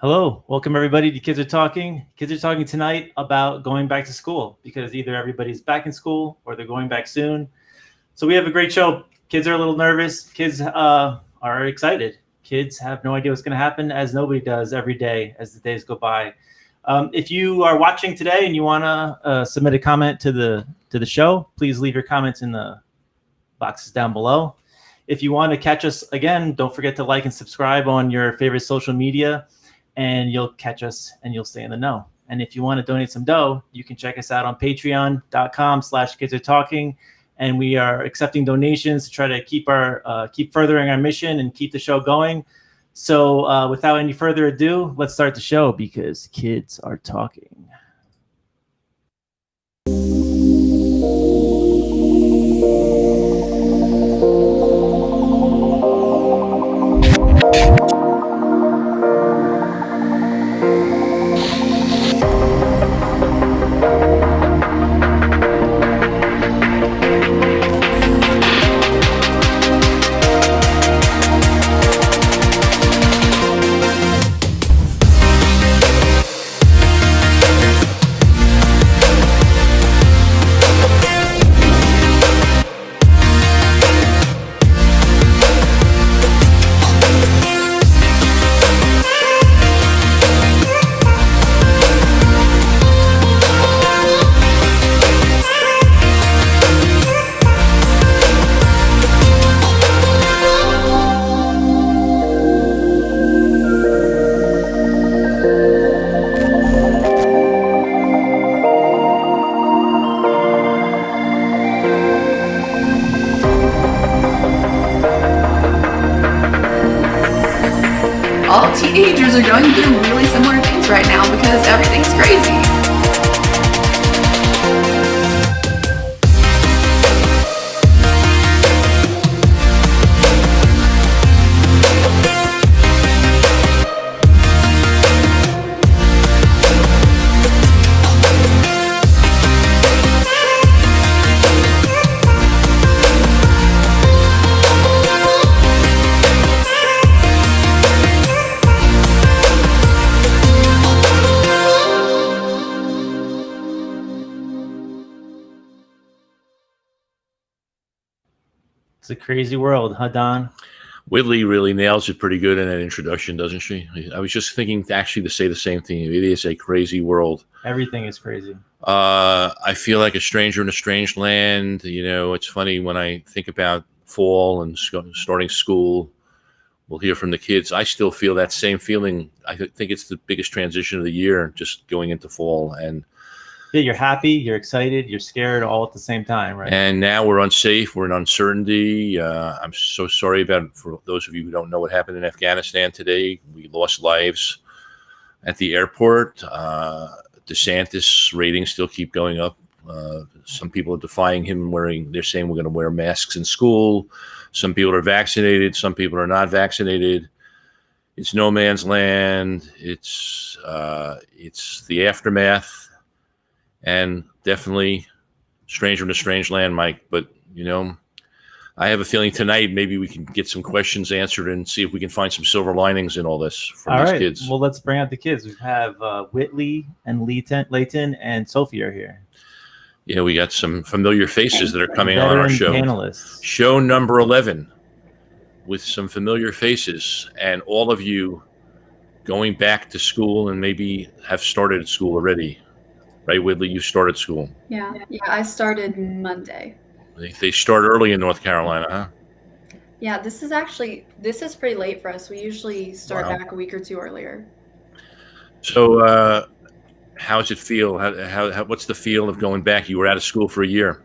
Hello, welcome everybody to Kids Are Talking. Kids are talking tonight about going back to school because either everybody's back in school or they're going back soon. So we have a great show. Kids are a little nervous. Kids are excited. Kids have no idea what's going to happen, as nobody does every day as the days go by. If you are watching today and you want to submit a comment to the show, please leave your comments in the boxes down below. If you want to catch us again, don't forget to like and subscribe on your favorite social media, and you'll catch us and you'll stay in the know. And if you want to donate some dough, you can check us out on patreon.com/kidsartalking. And we are accepting donations to try to keep furthering our mission and keep the show going. So without any further ado, let's start the show because kids are talking. All teenagers are going through really similar things right now because everything's crazy. It's a crazy world, huh, Don? Whitney really nails it pretty good in that introduction, doesn't she? I was just thinking actually to say the same thing. It is a crazy world. Everything is crazy. I feel like a stranger in a strange land. You know, it's funny when I think about fall and starting school. We'll hear from the kids. I still feel that same feeling. I think it's the biggest transition of the year, just going into fall. And yeah, you're happy, you're excited, you're scared all at the same time, right? And now we're unsafe. We're in uncertainty. I'm so sorry for those of you who don't know what happened in Afghanistan today. We lost lives at the airport. DeSantis ratings still keep going up. Some people are defying him they're saying we're going to wear masks in school. Some people are vaccinated. Some people are not vaccinated. It's no man's land. It's the aftermath. And definitely stranger in a strange land, Mike. But, you know, I have a feeling tonight maybe we can get some questions answered and see if we can find some silver linings in all this from these kids. Well, let's bring out the kids. We have Whitney and Layton and Sophie are here. Yeah, we got some familiar faces that are coming on our show. Panelists. Show number 11 with some familiar faces. And all of you going back to school and maybe have started school already. Right, Whitney, you started school. Yeah, I started Monday. They start early in North Carolina, huh? Yeah, this is pretty late for us. We usually start back a week or two earlier. So how does it feel? How what's the feel of going back? You were out of school for a year.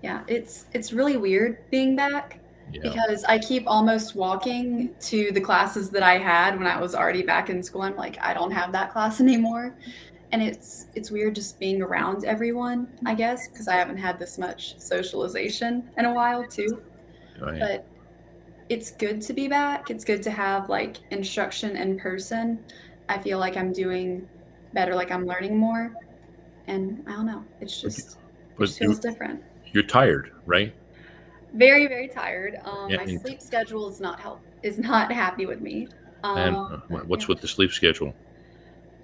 Yeah, it's really weird being back because I keep almost walking to the classes that I had when I was already back in school. I'm like, I don't have that class anymore. And it's weird just being around everyone, I guess, because I haven't had this much socialization in a while too. Right. But it's good to be back. It's good to have like instruction in person. I feel like I'm doing better, like I'm learning more. And I don't know, it feels different. You're tired, right? Very, very tired. My sleep schedule is not happy with me. And what's with the sleep schedule?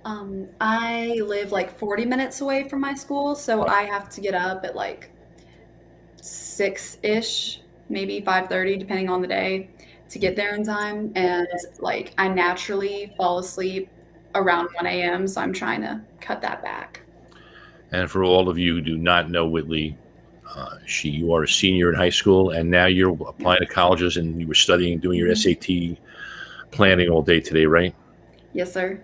I live like 40 minutes away from my school, so I have to get up at like 6-ish, maybe 5:30, depending on the day, to get there in time. And like I naturally fall asleep around 1 a.m., so I'm trying to cut that back. And for all of you who do not know Whitley, you are a senior in high school, and now you're applying to colleges, and you were studying, doing your SAT planning all day today, right? Yes, sir.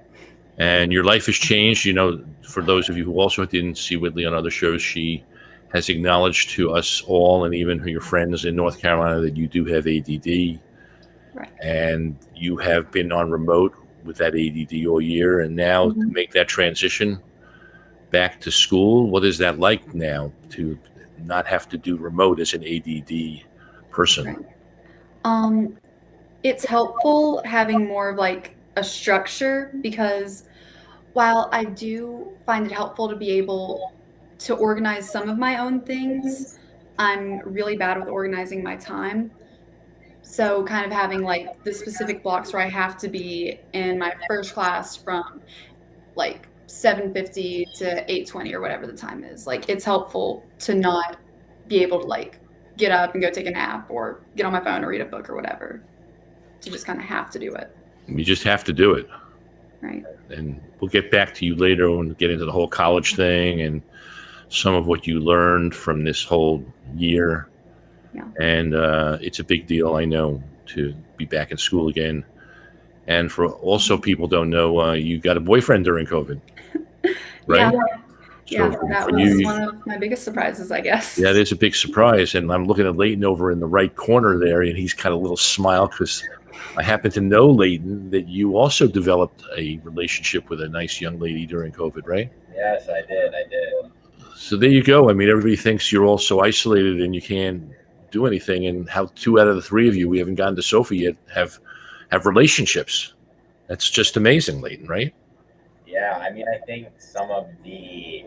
And your life has changed. You know, for those of you who also didn't see Whitley on other shows, she has acknowledged to us all, and even your friends in North Carolina, that you do have ADD. Right. And you have been on remote with that ADD all year, and now to make that transition back to school, what is that like now to not have to do remote as an ADD person? Right. It's helpful having more of like a structure, because while I do find it helpful to be able to organize some of my own things, I'm really bad with organizing my time. So kind of having like the specific blocks where I have to be in my first class from like 7:50 to 8:20 or whatever the time is. Like it's helpful to not be able to like get up and go take a nap or get on my phone or read a book or whatever. To just kind of have to do it. You just have to do it. Right. And we'll get back to you later and get into the whole college thing and some of what you learned from this whole year. Yeah. And it's a big deal, I know, to be back in school again. And for also people don't know, you got a boyfriend during COVID, right? Yeah, So that was one of my biggest surprises, I guess. Yeah, it is a big surprise. And I'm looking at Leighton over in the right corner there, and he's got a little smile because I happen to know, Leighton, that you also developed a relationship with a nice young lady during COVID, right? Yes, I did. So there you go. I mean, everybody thinks you're all so isolated and you can't do anything. And how 2 out of the 3 of you, we haven't gotten to Sophie yet, have relationships. That's just amazing, Leighton, right? Yeah, I mean, I think some of the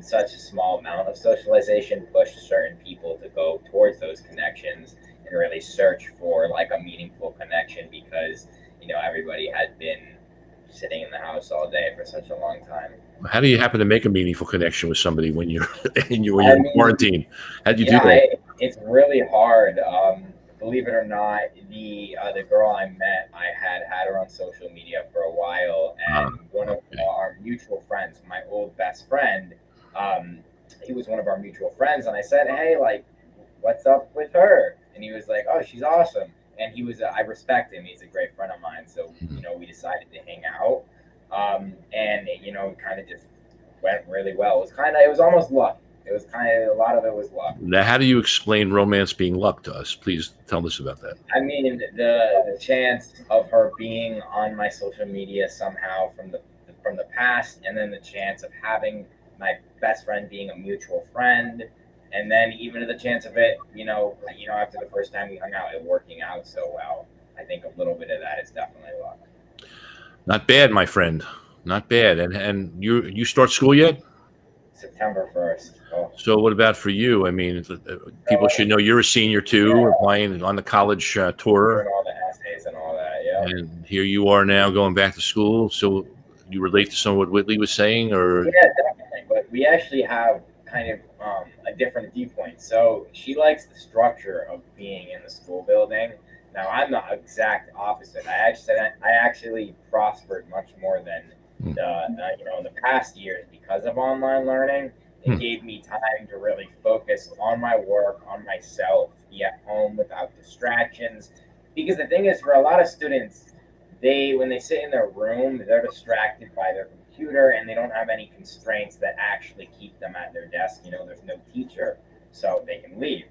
such a small amount of socialization pushed certain people to go towards those connections and really search for like a meaningful connection, because everybody had been sitting in the house all day for such a long time. How do you happen to make a meaningful connection with somebody when you're in quarantine? How do you do that? It's really hard. Believe it or not, the girl I met, I had her on social media for a while, and one of our mutual friends, my old best friend, he was one of our mutual friends, and I said, hey, like, what's up with her? And he was like, oh, she's awesome. And he was, I respect him. He's a great friend of mine. So, we decided to hang out. And it kind of just went really well. It was almost luck. It was a lot of it was luck. Now, how do you explain romance being luck to us? Please tell us about that. I mean, the chance of her being on my social media somehow from the past, and then the chance of having my best friend being a mutual friend, and then even the chance of it, after the first time we hung out, it working out so well. I think a little bit of that is definitely luck. Not bad, my friend. Not bad. And you start school yet? September 1st. Oh. So what about for you? I mean, people should know you're a senior too, applying on the college tour. Doing all the essays and all that, yeah. And here you are now going back to school. So you relate to some of what Whitley was saying, or? Yeah, definitely. But we actually have kind of a different viewpoint. So she likes the structure of being in the school building. Now I'm the exact opposite. I actually prospered much more than in the past years because of online learning. It gave me time to really focus on my work, on myself, be at home without distractions. Because the thing is, for a lot of students, when they sit in their room, they're distracted by their computer and they don't have any constraints that actually keep them at their desk. There's no teacher, so they can leave.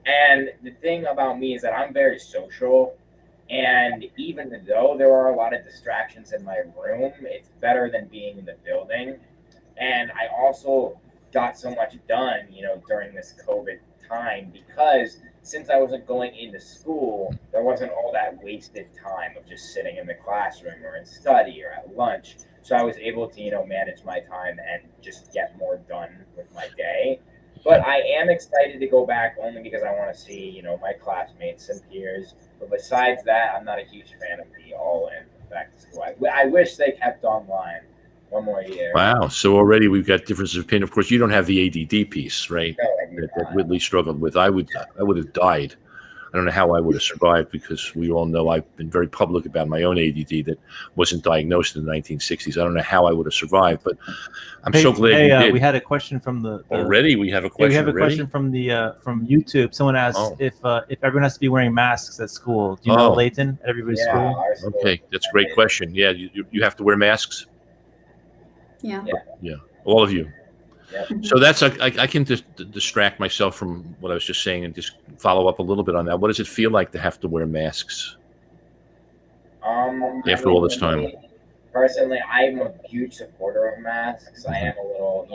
And the thing about me is that I'm very social. And even though there are a lot of distractions in my room, it's better than being in the building. And I also got so much done, during this COVID time, because since I wasn't going into school, there wasn't all that wasted time of just sitting in the classroom or in study or at lunch. So I was able to, manage my time and just get more done with my day. But I am excited to go back only because I want to see, my classmates and peers. But besides that, I'm not a huge fan of the all-in back to school. I wish they kept online one more year. Wow. So already we've got differences of opinion. Of course, you don't have the ADD piece, right? No, I do That not. Whitley struggled with. I would have died. I don't know how I would have survived, because we all know I've been very public about my own ADD that wasn't diagnosed in the 1960s. I don't know how I would have survived, but I'm so glad you did. We had a question from the Already we have a question. we have a already? question from the from YouTube. Someone asked Oh. if everyone has to be wearing masks at school. Do you know, Leighton, at everybody's Yeah, school? our school- Okay, that's a great question. Yeah, you have to wear masks, Yeah. all of you. Yep. So that's I can just distract myself from what I was just saying and just follow up a little bit on that. What does it feel like to have to wear masks after all this time? Personally, I'm a huge supporter of masks. I am a little,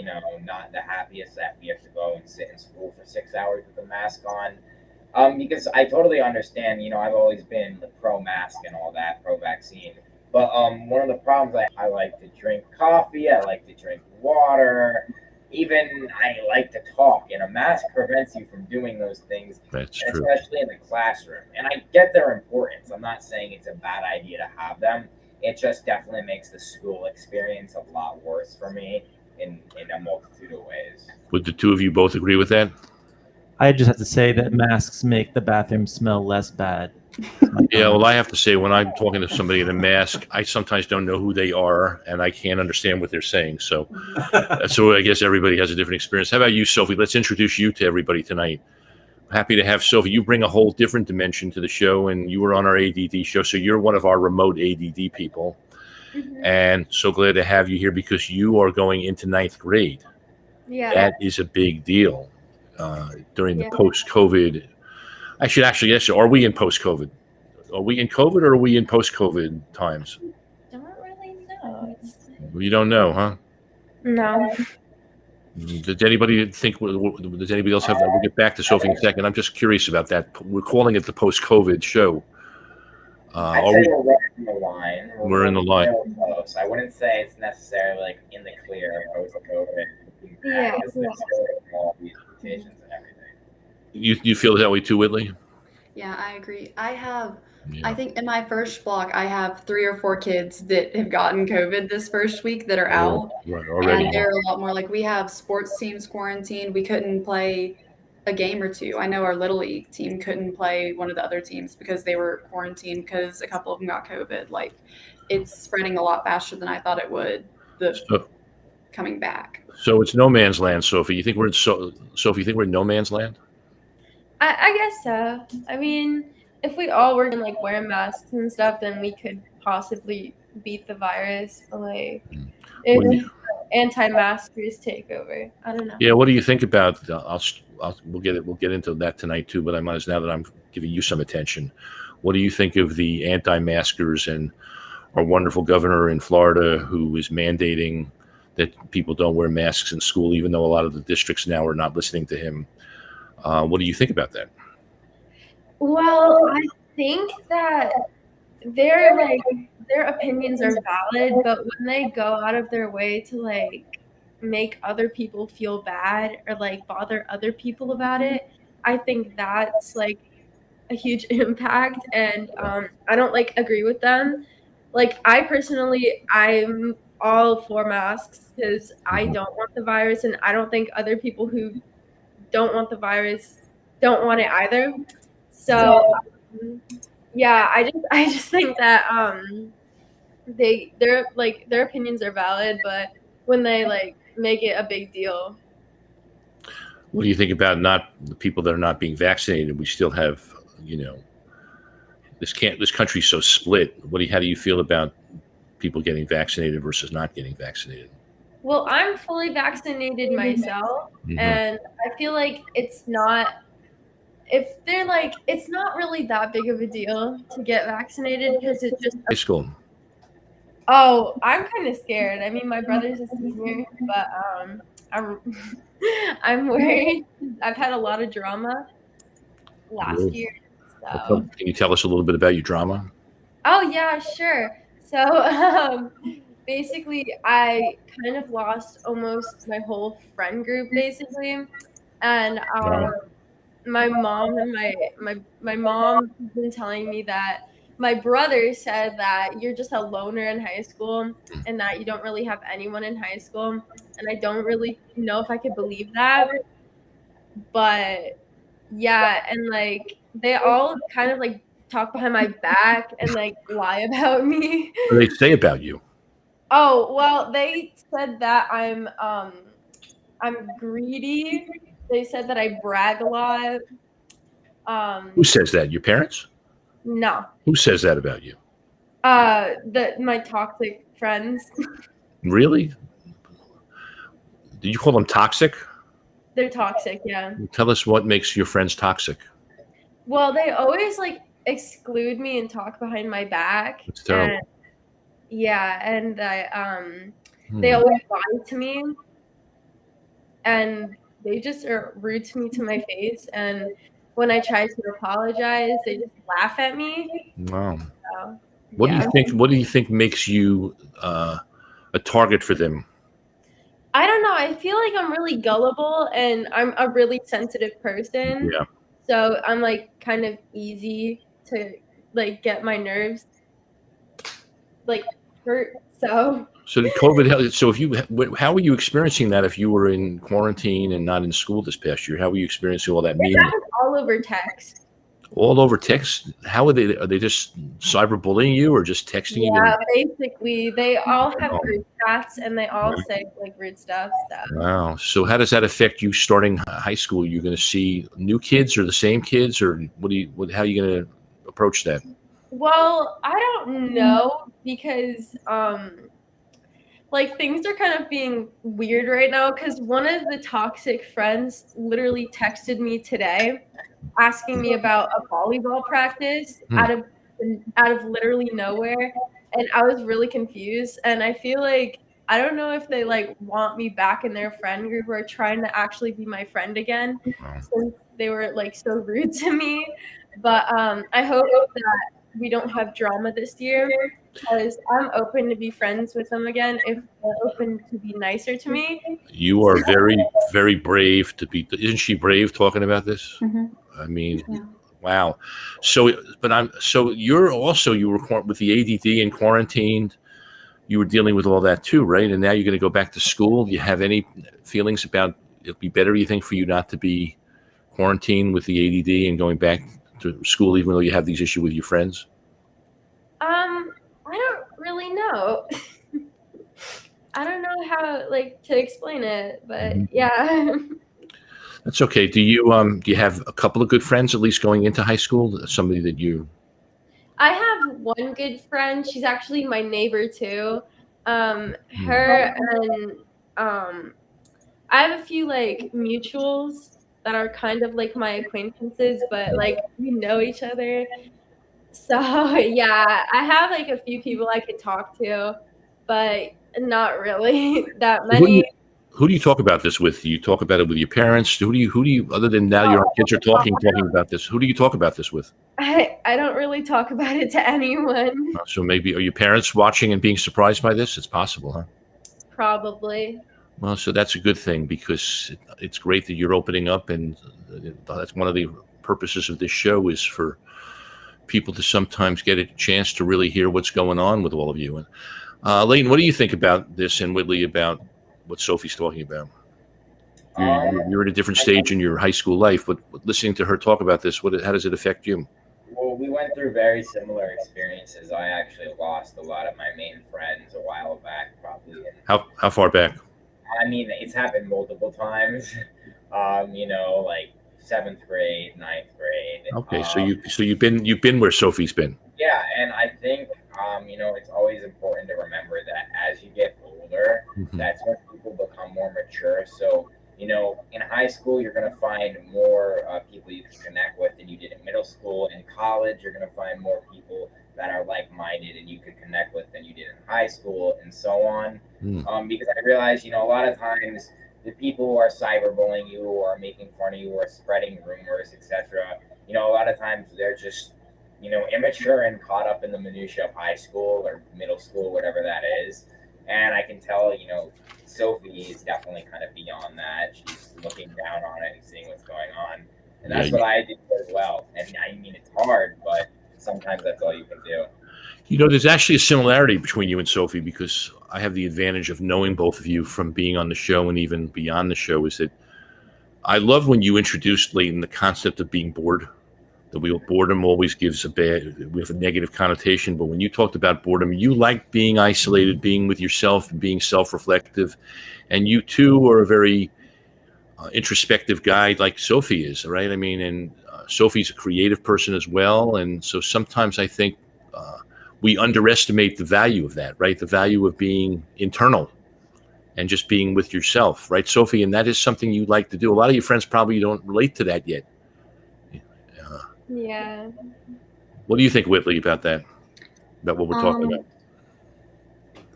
not the happiest that we have to go and sit in school for 6 hours with a mask on. Because I totally understand, I've always been the pro-mask and all that, pro-vaccine. But one of the problems, I like to drink coffee, I like to drink water, even I like to talk, and a mask prevents you from doing those things, That's true. especially in the classroom. And I get their importance. I'm not saying it's a bad idea to have them. It just definitely makes the school experience a lot worse for me in a multitude of ways. Would the two of you both agree with that? I just have to say that masks make the bathroom smell less bad. Yeah, well, I have to say, when I'm talking to somebody in a mask, I sometimes don't know who they are, and I can't understand what they're saying. So I guess everybody has a different experience. How about you, Sophie? Let's introduce you to everybody tonight. Happy to have Sophie. You bring a whole different dimension to the show, and you were on our ADD show, so you're one of our remote ADD people. Mm-hmm. And so glad to have you here, because you are going into 9th grade. Yeah. That is a big deal during the post-COVID. I should actually ask you, are we in post-COVID? Are we in COVID, or are we in post-COVID times? Don't really know. You don't know, huh? No. Did anybody think? Does anybody else have? We'll get back to Sophie in a second. I'm just curious about that. We're calling it the post-COVID show. I'd say we're right in the line. We're in the line. Really close. I wouldn't say it's necessarily like in the clear post-COVID. Yeah. Because there's still all these mutations and everything. You feel that way too, Whitley? Yeah, I agree. I Yeah. think in my first block, I have 3 or 4 kids that have gotten COVID this first week that are out. Right, already. And they're a lot more like, we have sports teams quarantined. We couldn't play a game or two. I know our Little League team couldn't play one of the other teams because they were quarantined because a couple of them got COVID. Like, it's spreading a lot faster than I thought it would. Coming back. So it's no man's land, Sophie. You think we're in Sophie? You think we're in no man's land? I guess so. I mean, if we all were gonna like wear masks and stuff, then we could possibly beat the virus. But, like, if anti-maskers take over, I don't know. Yeah. What do you think about? We'll get into that tonight too. But I might as now that I'm giving you some attention. What do you think of the anti-maskers and our wonderful governor in Florida, who is mandating that people don't wear masks in school, even though a lot of the districts now are not listening to him? What do you think about that? Well, I think that their opinions are valid, but when they go out of their way to like make other people feel bad or like bother other people about it, I think that's like a huge impact, and I don't like agree with them. Like, I personally, I'm all for masks because I don't want the virus, and I don't think other people who don't want the virus don't want it either. So yeah, I just think that their opinions are valid, but when they like make it a big deal. What do you think about the people that are not being vaccinated? We still have, this country's so split. How do you feel about people getting vaccinated versus not getting vaccinated? Well, I'm fully vaccinated myself, and I feel like it's not really that big of a deal to get vaccinated because it's just high school. Oh, I'm kind of scared. I mean, my brother's a senior, but I'm worried. I've had a lot of drama last year. So. Can you tell us a little bit about your drama? Oh yeah, sure. So basically, I kind of lost almost my whole friend group, basically, and my mom and my mom has been telling me that my brother said that you're just a loner in high school and that you don't really have anyone in high school. And I don't really know if I could believe that. But yeah, and like they all kind of like talk behind my back and like lie about me. What do they say about you? Oh, well, they said that I'm greedy. They said that I brag a lot. Who says that? Your parents? No. Who says that about you? My toxic friends. Really? Did you call them toxic? They're toxic, yeah. Tell us what makes your friends toxic. Well, they always like exclude me and talk behind my back. It's terrible. And, yeah, and they always lie to me, and they just are rude to me to my face. And when I try to apologize, they just laugh at me. Wow. So, What yeah. do you think? What do you think makes you a target for them? I don't know. I feel like I'm really gullible and I'm a really sensitive person. Yeah. So I'm like kind of easy to like get my nerves like hurt. So the COVID. So how were you experiencing that if you were in quarantine and not in school this past year? How were you experiencing all that it media? happens all over text. All over text? How are they? Are they just cyberbullying you or just texting you? Yeah, basically, they all have group chats and they all say like rude stuff. So. Wow. So how does that affect you starting high school? You're going to see new kids or the same kids, or how are you going to approach that? Well, I don't know because like things are kind of being weird right now because one of the toxic friends literally texted me today asking me about a volleyball practice out of literally nowhere, and I was really confused. And I feel like I don't know if they like want me back in their friend group or trying to actually be my friend again since they were like so rude to me. But I hope that we don't have drama this year because I'm open to be friends with them again if they're open to be nicer to me. You are very, very brave to be. Isn't she brave talking about this? Mm-hmm. I mean, yeah. Wow. So you were with the ADD and quarantined. You were dealing with all that too, right? And now you're going to go back to school. Do you have any feelings about it'll be better, you think, for you not to be quarantined with the ADD and going back to school, even though you have these issues with your friends? I don't really know. I don't know how like to explain it, but yeah. That's okay. Do you have a couple of good friends at least going into high school? Somebody that you? I have one good friend. She's actually my neighbor too. Her and I have a few like mutuals that are kind of like my acquaintances, but like we know each other. So yeah, I have like a few people I could talk to, but not really that many. Who do you talk about this with? Do you talk about it with your parents? Who do you other than now your kids are talking about this? Who do you talk about this with? I don't really talk about it to anyone. So maybe are your parents watching and being surprised by this? It's possible, huh? Probably. Well, so that's a good thing because it's great that you're opening up, and that's one of the purposes of this show is for people to sometimes get a chance to really hear what's going on with all of you. And Leighton, what do you think about this, and Whitley about what Sophie's talking about? You're at a different stage in your high school life, but listening to her talk about this, how does it affect you? Well, we went through very similar experiences. I actually lost a lot of my main friends a while back, probably. How far back? I mean, it's happened multiple times. Like 7th grade, 9th grade. Okay, so you've been where Sophie's been. Yeah, and I think it's always important to remember that as you get older, that's when people become more mature. So in high school, you're going to find more people you can connect with than you did in middle school. In college, you're going to find more people that are like-minded and you could connect with than you did in high school, and so on. Because I realize, a lot of times the people who are cyberbullying you or making fun of you or spreading rumors, etc., a lot of times they're just, immature and caught up in the minutia of high school or middle school, whatever that is. And I can tell, Sophie is definitely kind of beyond that. She's looking down on it and seeing what's going on. And that's what I did as well. And I mean, it's hard, but sometimes that's all you can do. You know, there's actually a similarity between you and Sophie, because I have the advantage of knowing both of you from being on the show and even beyond the show. Is that I love when you introduced, Leighton, the concept of being bored. Boredom always gives we have a negative connotation, but when you talked about boredom, you like being isolated, being with yourself, and being self-reflective, and you too are a very introspective guy like Sophie is, right? I mean, and Sophie's a creative person as well, and so sometimes I think we underestimate the value of that, right? The value of being internal and just being with yourself, right, Sophie? And that is something you like to do. A lot of your friends probably don't relate to that yet. Yeah. What do you think, Whitley, about that? About what we're talking about?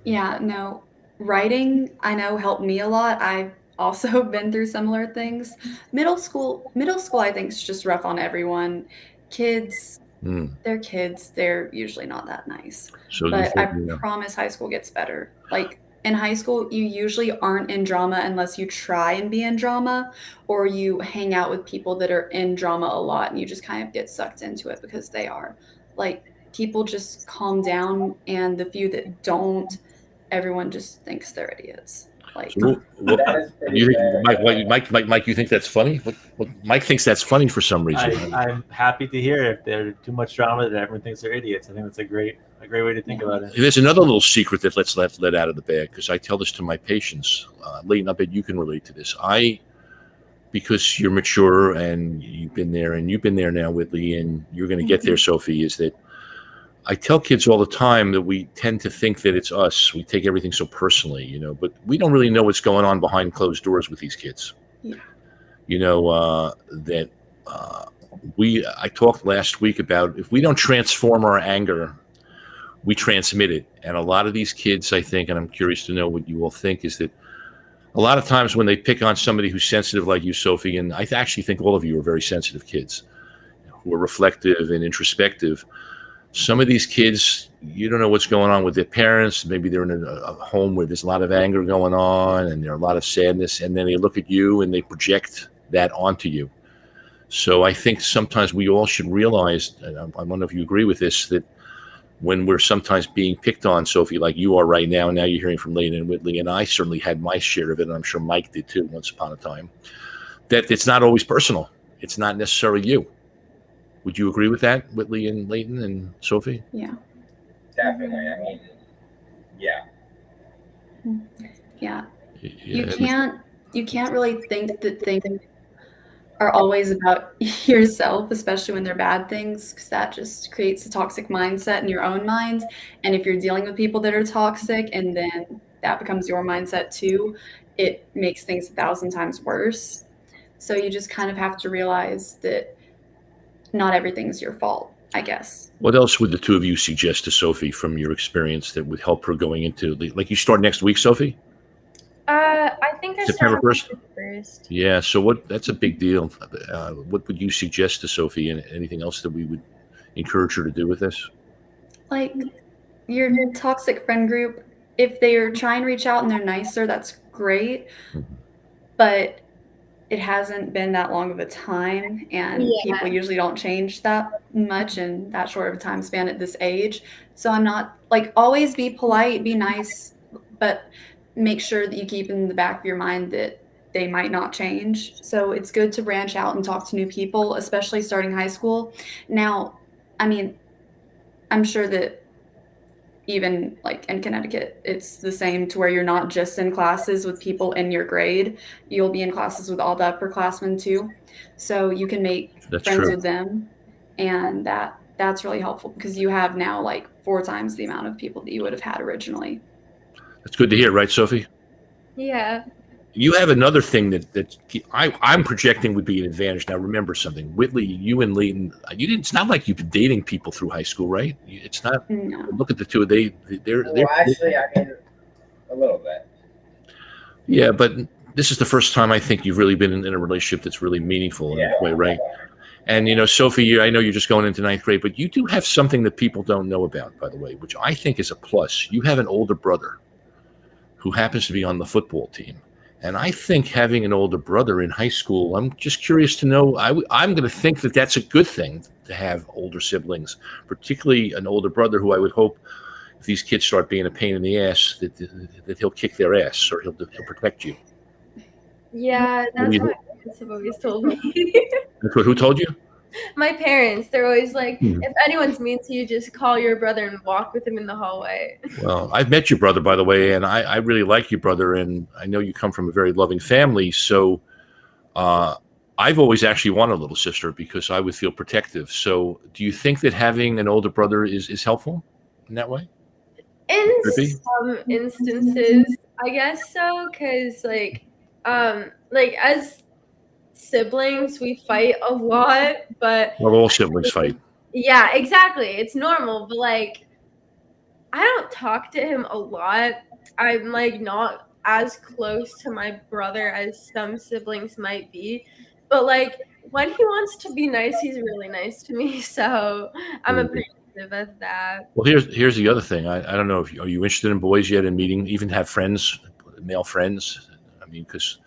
Yeah, no. Writing, I know, helped me a lot. I've also been through similar things. Middle school, I think, is just rough on everyone. Kids, they're kids. They're usually not that nice. So but I promise high school gets better. Like, in high school, you usually aren't in drama unless you try and be in drama, or you hang out with people that are in drama a lot and you just kind of get sucked into it because they are. Like, people just calm down, and the few that don't, everyone just thinks they're idiots. Like, so Mike, you think that's funny? What Mike thinks that's funny for some reason. I'm happy to hear if there's too much drama that everyone thinks they're idiots. I think that's a great way to think about it. There's another little secret that let's let out of the bag, because I tell this to my patients. Leighton, I bet you can relate to this. Because you're mature and you've been there now, Whitley, and you're going to get there, Sophie, is that I tell kids all the time that we tend to think that it's us. We take everything so personally, you know, but we don't really know what's going on behind closed doors with these kids. Yeah. You know, I talked last week about if we don't transform our anger, we transmit it. And a lot of these kids, I think, and I'm curious to know what you all think, is that a lot of times when they pick on somebody who's sensitive like you, Sophie, and I actually think all of you are very sensitive kids who are reflective and introspective. Some of these kids, you don't know what's going on with their parents. Maybe they're in a home where there's a lot of anger going on and there's a lot of sadness. And then they look at you and they project that onto you. So I think sometimes we all should realize, and I don't know if you agree with this, that when we're sometimes being picked on, Sophie, like you are right now, and now you're hearing from Leighton and Whitley, and I certainly had my share of it, and I'm sure Mike did too once upon a time, that it's not always personal. It's not necessarily you. Would you agree with that, Whitley and Leighton and Sophie? Yeah. Definitely. I mean, yeah. Yeah. You can't really think that things are always about yourself, especially when they're bad things, because that just creates a toxic mindset in your own mind. And if you're dealing with people that are toxic and then that becomes your mindset too, it makes things 1,000 times worse. So you just kind of have to realize that not everything's your fault, I guess. What else would the two of you suggest to Sophie from your experience that would help her going into, like, you start next week, Sophie? I think I September started 1st. Yeah, so that's a big deal. What would you suggest to Sophie, and anything else that we would encourage her to do with this? Like, your toxic friend group, if they're trying to reach out and they're nicer, that's great. Mm-hmm. But it hasn't been that long of a time, and people usually don't change that much in that short of a time span at this age. So I'm not, like, always be polite, be nice, but make sure that you keep in the back of your mind that they might not change. So it's good to branch out and talk to new people, especially starting high school. Now, I mean, I'm sure that even like in Connecticut, it's the same, to where you're not just in classes with people in your grade. You'll be in classes with all the upperclassmen too. So you can make friends with them. And that's really helpful, because you have now like 4 times the amount of people that you would have had originally. That's good to hear, right, Sophie? Yeah. You have another thing that I'm projecting would be an advantage. Now, remember something, Whitley, you and Leighton, it's not like you've been dating people through high school, right? It's not. No. Look at the two. They're actually, I mean, a little bit. Yeah, but this is the first time I think you've really been in a relationship that's really meaningful in that way, right? And, you know, Sophie, I know you're just going into 9th grade, but you do have something that people don't know about, by the way, which I think is a plus. You have an older brother who happens to be on the football team. And I think having an older brother in high school, I'm just curious to know, I'm going to think that that's a good thing to have older siblings, particularly an older brother who I would hope if these kids start being a pain in the ass, that he'll kick their ass or he'll protect you. Yeah, that's what my parents have always told me. Who told you? My parents, they're always like, if anyone's mean to you, just call your brother and walk with him in the hallway. Well, I've met your brother, by the way, and I really like your brother, and I know you come from a very loving family. So I've always actually wanted a little sister because I would feel protective. So do you think that having an older brother is helpful in that way? In some instances, I guess so, because like as siblings, we fight a lot, but well, all siblings fight. Yeah, exactly. It's normal, but like I don't talk to him a lot. I'm like not as close to my brother as some siblings might be, but like when he wants to be nice, he's really nice to me. So I'm appreciative of that. Well, here's the other thing. I don't know if are you interested in boys yet in meeting, even have friends, male friends? I mean, because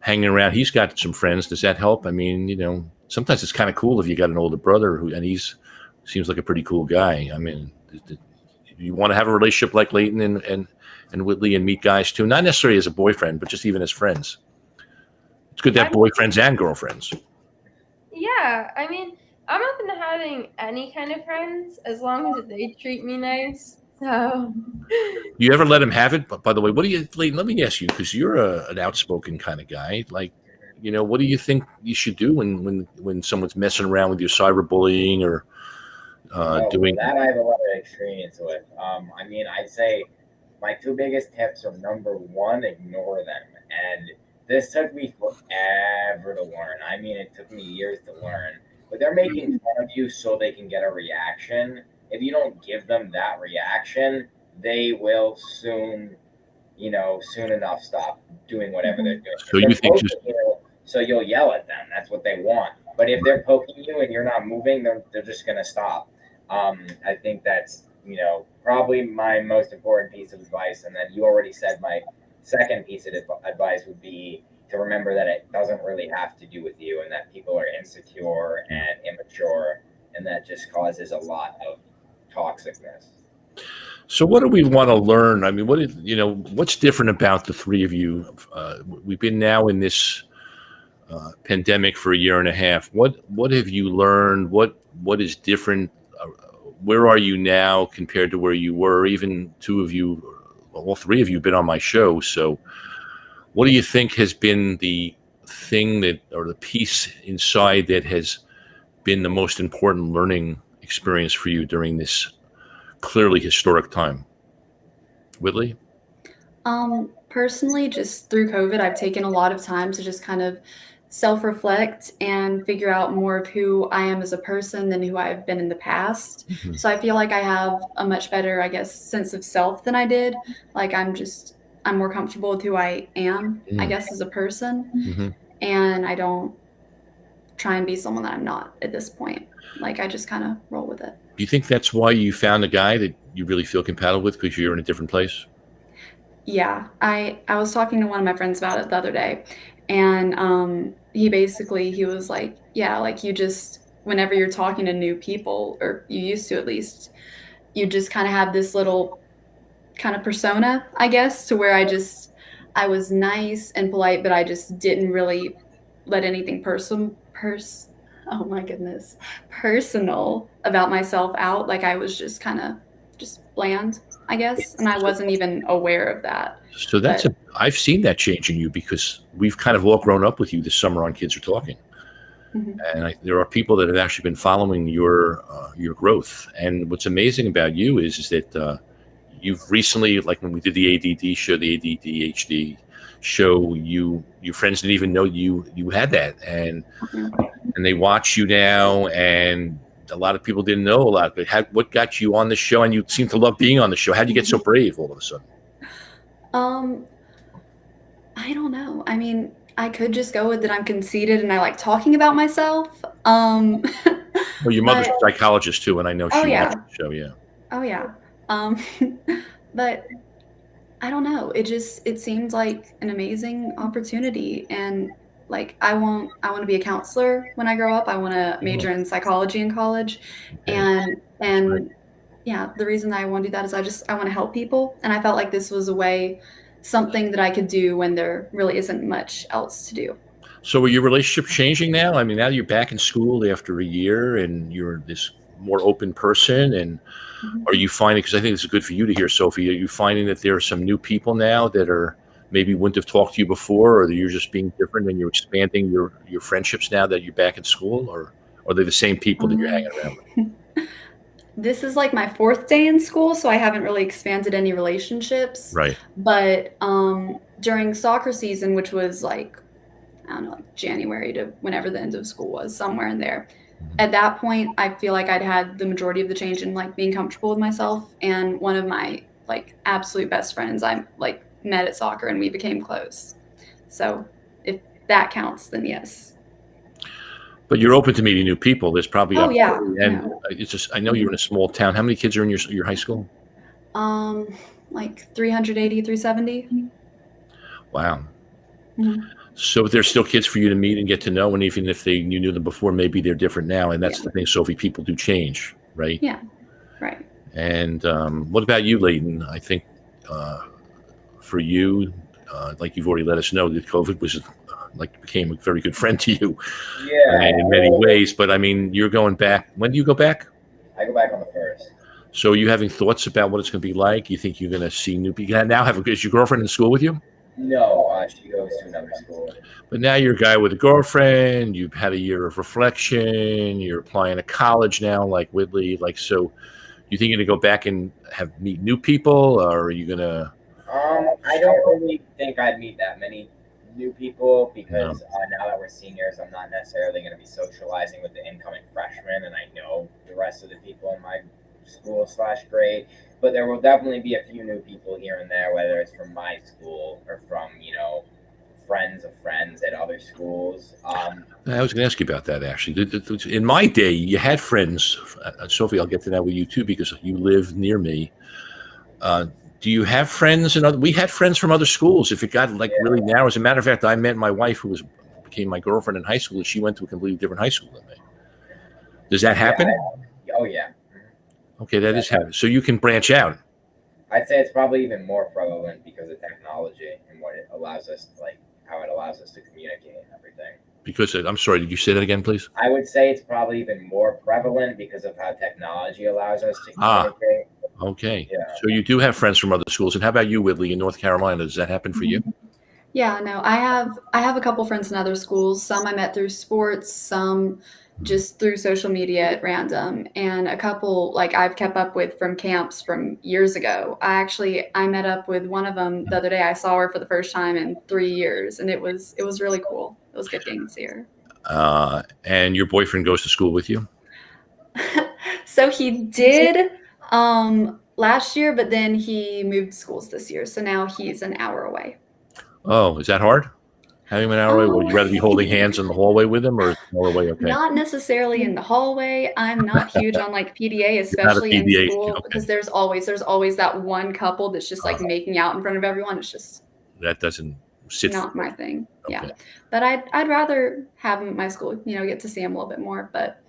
hanging around, he's got some friends. Does that help? I mean, sometimes it's kind of cool if you got an older brother and he's seems like a pretty cool guy. I mean, you want to have a relationship like Leighton and Whitley and meet guys too, not necessarily as a boyfriend, but just even as friends. It's good to have boyfriends and girlfriends. Yeah, I mean, I'm open to having any kind of friends as long as they treat me nice. So, you ever let him have it? But by the way, Leighton? Let me ask you, because you're an outspoken kind of guy. Like, what do you think you should do when someone's messing around with your cyberbullying or doing that? I have a lot of experience with. I mean, I'd say my two biggest tips are: number one, ignore them. And this took me forever to learn. I mean, it took me years to learn. But they're making fun of you so they can get a reaction. If you don't give them that reaction, they will soon enough stop doing whatever they're doing. So you think so you'll yell at them. That's what they want. But if they're poking you and you're not moving, they're just going to stop. I think that's, probably my most important piece of advice. And then you already said my second piece of advice would be to remember that it doesn't really have to do with you and that people are insecure and immature, and that just causes a lot of toxicness. So what do we want to learn? I mean, what's different about the three of you? We've been now in this pandemic for a year and a half. What have you learned? What is different? Where are you now compared to where you were? Even two of you, all three of you have been on my show. So what do you think has been the thing or the piece inside that has been the most important learning experience for you during this clearly historic time? Whitley? Personally, just through COVID, I've taken a lot of time to just kind of self-reflect and figure out more of who I am as a person than who I've been in the past. Mm-hmm. So I feel like I have a much better, I guess, sense of self than I did. Like I'm more comfortable with who I am, I guess, as a person. Mm-hmm. And I don't try and be someone that I'm not at this point. Like I just kind of roll with it. Do you think that's why you found a guy that you really feel compatible with because you're in a different place? Yeah, I was talking to one of my friends about it the other day, and he was like, yeah, like you just, whenever you're talking to new people, or you used to at least, you just kind of have this little kind of persona, I guess, to where I was nice and polite, but I just didn't really let anything personal about myself out. Like I was just kind of just bland, I guess, and I wasn't even aware of that. So I've seen that change in you because we've kind of all grown up with you this summer on Kids Are Talking. Mm-hmm. And there are people that have actually been following your growth. And what's amazing about you is that you've recently, like when we did the ADD show, the ADHD show, your friends didn't even know you had that, and they watch you now, and a lot of people didn't know a lot. But what got you on the show? And you seem to love being on the show. How did you get so brave all of a sudden? I don't know. I mean, I could just go with that I'm conceited and I like talking about myself. Well, your mother's a psychologist too, and I know she watched the show. Yeah. Oh yeah. But I don't know. It seemed like an amazing opportunity, and like I want to be a counselor when I grow up. I want to major in psychology in college, Okay. and yeah, the reason I want to do that is I want to help people, and I felt like this was a way, something that I could do when there really isn't much else to do. So are your relationship changing now? I mean, now you're back in school after a year and you're this more open person. And are you finding, because I think it's good for you to hear, Sophie, are you finding that there are some new people now that are maybe wouldn't have talked to you before, or that you're just being different and you're expanding your friendships now that you're back in school, or are they the same people that you're hanging around with? This is like my 4th day in school, so I haven't really expanded any relationships. Right. But during soccer season, which was like, I don't know, like January to whenever the end of school was, somewhere in there. At that point, I feel like I'd had the majority of the change in like being comfortable with myself. And one of my like absolute best friends, I like met at soccer and we became close. So if that counts, then yes. But you're open to meeting new people. There's probably Oh yeah. and it's just, I know you're in a small town. How many kids are in your high school? Like 380, 370. Wow. Mm-hmm. So there's still kids for you to meet and get to know, and even if you knew them before, maybe they're different now. And that's the thing, Sophie. People do change, right? Yeah. Right. And what about you, Leighton? I think for you, like you've already let us know, that COVID was became a very good friend to you. Yeah. In many ways. But I mean, you're going back. When do you go back? I go back on the 1st. So are you having thoughts about what it's going to be like? You think you're going to see new people? Now is your girlfriend in school with you? No, she goes to another school. But now you're a guy with a girlfriend. You've had a year of reflection. You're applying to college now, like Whitney. Like, so you think you're going to go back and meet new people, or are you going to? I don't really think I'd meet that many new people because now that we're seniors, I'm not necessarily going to be socializing with the incoming freshmen, and I know the rest of the people in my school/grade. But there will definitely be a few new people here and there, whether it's from my school or from, friends of friends at other schools. I was going to ask you about that, actually. In my day, you had friends. Sophie, I'll get to that with you, too, because you live near me. Do you have friends we had friends from other schools. If it got really narrow, as a matter of fact, I met my wife who became my girlfriend in high school, and she went to a completely different high school than me. Does that happen? Oh, yeah. Okay, that is happening. So you can branch out. I'd say it's probably even more prevalent because of technology and what it allows us, how it allows us to communicate and everything. Because, I'm sorry, did you say that again, please? I would say it's probably even more prevalent because of how technology allows us to communicate. Okay. Yeah. So you do have friends from other schools. And how about you, Whitley, in North Carolina? Does that happen for you? Yeah, no, I have a couple friends in other schools. Some I met through sports, some just through social media at random, and a couple like I've kept up with from camps from years ago. I met up with one of them the other day. I saw her for the first time in 3 years, and it was really cool. It was good getting to see her. And your boyfriend goes to school with you? So he did last year, but then he moved schools this year, so now he's an hour away. Oh, is that hard? Having him an hour away? Would you rather be holding hands in the hallway with him, or is an hour away okay? Not necessarily in the hallway. I'm not huge on PDA, especially in school, because there's always that one couple that's just making out in front of everyone. It's just that doesn't sit. Not my thing. Okay. Yeah, but I'd rather have him at my school. Get to see him a little bit more. But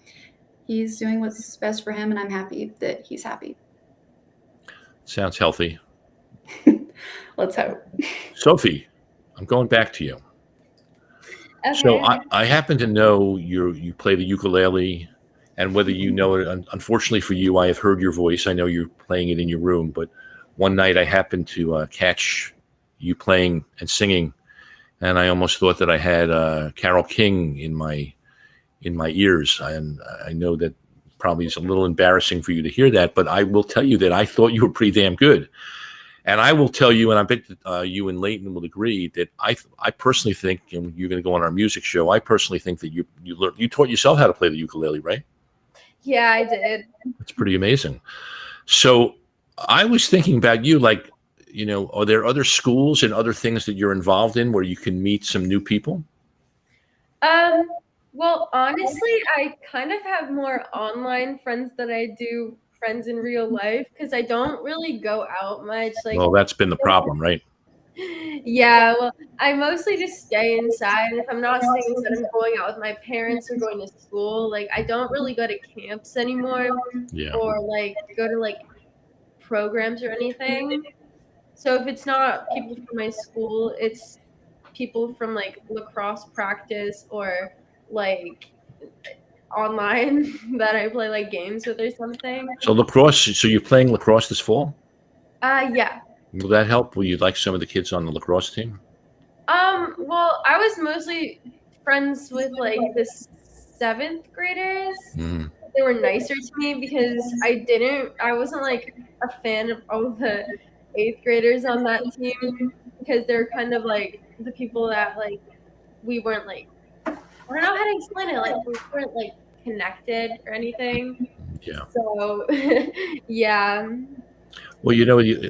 he's doing what's best for him, and I'm happy that he's happy. Sounds healthy. Let's hope. Sophie, I'm going back to you. Okay. So I happen to know you play the ukulele, and whether you know it, unfortunately for you, I have heard your voice. I know you're playing it in your room, but one night I happened to catch you playing and singing, and I almost thought that I had Carole King in my ears. And I know that probably is a little embarrassing for you to hear that, but I will tell you that I thought you were pretty damn good. And I will tell you, and I bet you and Leighton will agree, that I personally think, and you're going to go on our music show, I personally think that you taught yourself how to play the ukulele, right? Yeah, I did. That's pretty amazing. So I was thinking about you, are there other schools and other things that you're involved in where you can meet some new people? Well, honestly, I kind of have more online friends than I do friends in real life because I don't really go out much. Like, Well, that's been the problem, right? yeah, well, I mostly just stay inside. If I'm not staying inside, I'm going out with my parents or going to school. Like, I don't really go to camps anymore Yeah. or like go to like programs or anything. So if it's not people from my school, it's people from like lacrosse practice or like online that I play like games with or something. So lacrosse. So you're playing lacrosse this fall? Yeah. Will that help? Will you like some of the kids on the lacrosse team? Well, I was mostly friends with like the 7th graders. Mm. They were nicer to me because I wasn't like a fan of all the 8th graders on that team because they're kind of like the people that like we weren't like, I don't know how to explain it. Like we weren't like connected or anything. Yeah. So yeah. Well,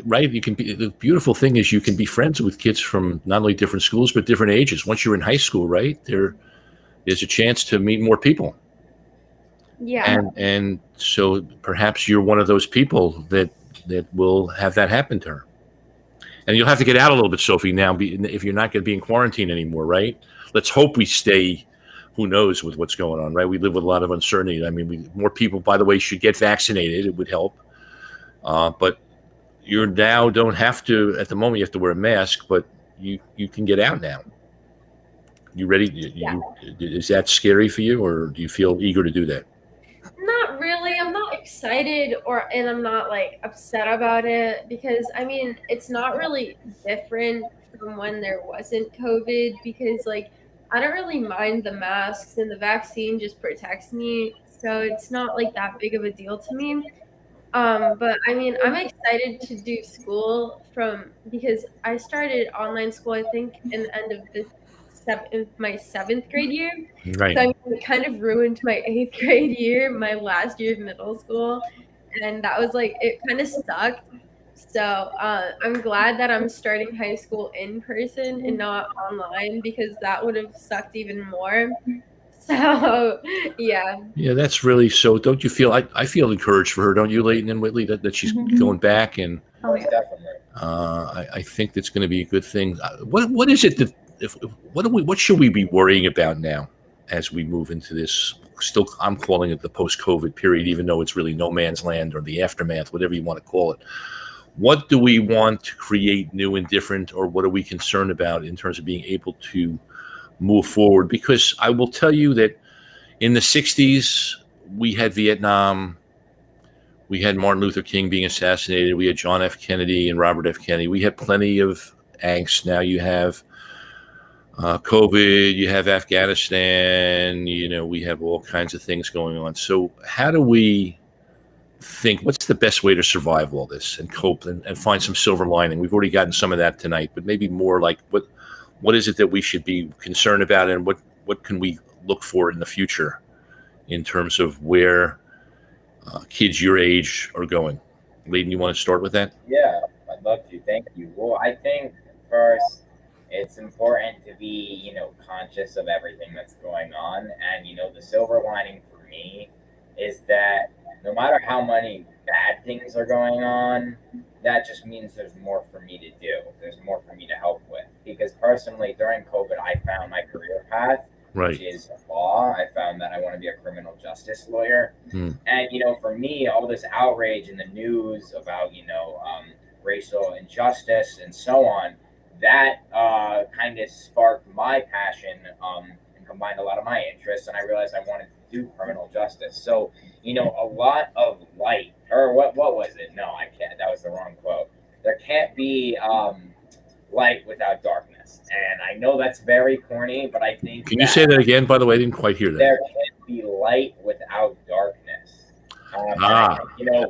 right? You can be. The beautiful thing is you can be friends with kids from not only different schools but different ages. Once you're in high school, right? There's a chance to meet more people. Yeah. And so perhaps you're one of those people that will have that happen to her. And you'll have to get out a little bit, Sophie, now if you're not going to be in quarantine anymore, right? Let's hope we stay. Who knows with what's going on, right? We live with a lot of uncertainty. I mean, more people, by the way, should get vaccinated. It would help. But you now don't have to, at the moment, you have to wear a mask, but you can get out now. You ready? Is that scary for you, or do you feel eager to do that? Not really. I'm not excited and I'm not like upset about it because I mean, it's not really different from when there wasn't COVID because like I don't really mind the masks and the vaccine just protects me. So it's not like that big of a deal to me. But I mean, I'm excited to do school because I started online school, I think, in the end of my 7th grade year. Right. So I mean, it kind of ruined my 8th grade year, my last year of middle school. And that was like, it kind of sucked. So I'm glad that I'm starting high school in person and not online because that would have sucked even more. So, yeah. Yeah, that's really so. Don't you feel? I feel encouraged for her, don't you, Leighton and Whitley, that she's going back, and Definitely. I think that's going to be a good thing. What is it that what should we be worrying about now as we move into this? Still, I'm calling it the post-COVID period, even though it's really no man's land or the aftermath, whatever you want to call it. What do we want to create new and different, or what are we concerned about in terms of being able to move forward? Because I will tell you that in the 60s, we had Vietnam, we had Martin Luther King being assassinated, we had John F. Kennedy and Robert F. Kennedy. We had plenty of angst. Now you have COVID, you have Afghanistan, we have all kinds of things going on. So how do we think, what's the best way to survive all this and cope and find some silver lining? We've already gotten some of that tonight, but maybe more like what is it that we should be concerned about, and what can we look for in the future in terms of where kids your age are going? Leighton, you want to start with that? Yeah, I'd love to. Thank you. Well, I think first it's important to be, conscious of everything that's going on. And, the silver lining for me is that no matter how many bad things are going on, that just means there's more for me to do. There's more for me to help with. Because personally, during COVID, I found my career path, which is law. I found that I want to be a criminal justice lawyer. And, for me, all this outrage in the news about, racial injustice and so on, that kind of sparked my passion and combined a lot of my interests. And I realized I wanted to do criminal justice. So, a lot of light, or what was it? No, I can't. That was the wrong quote. There can't be light without darkness. And I know that's very corny, but I think. Can you say that again? By the way, I didn't quite hear that. There can't be light without darkness.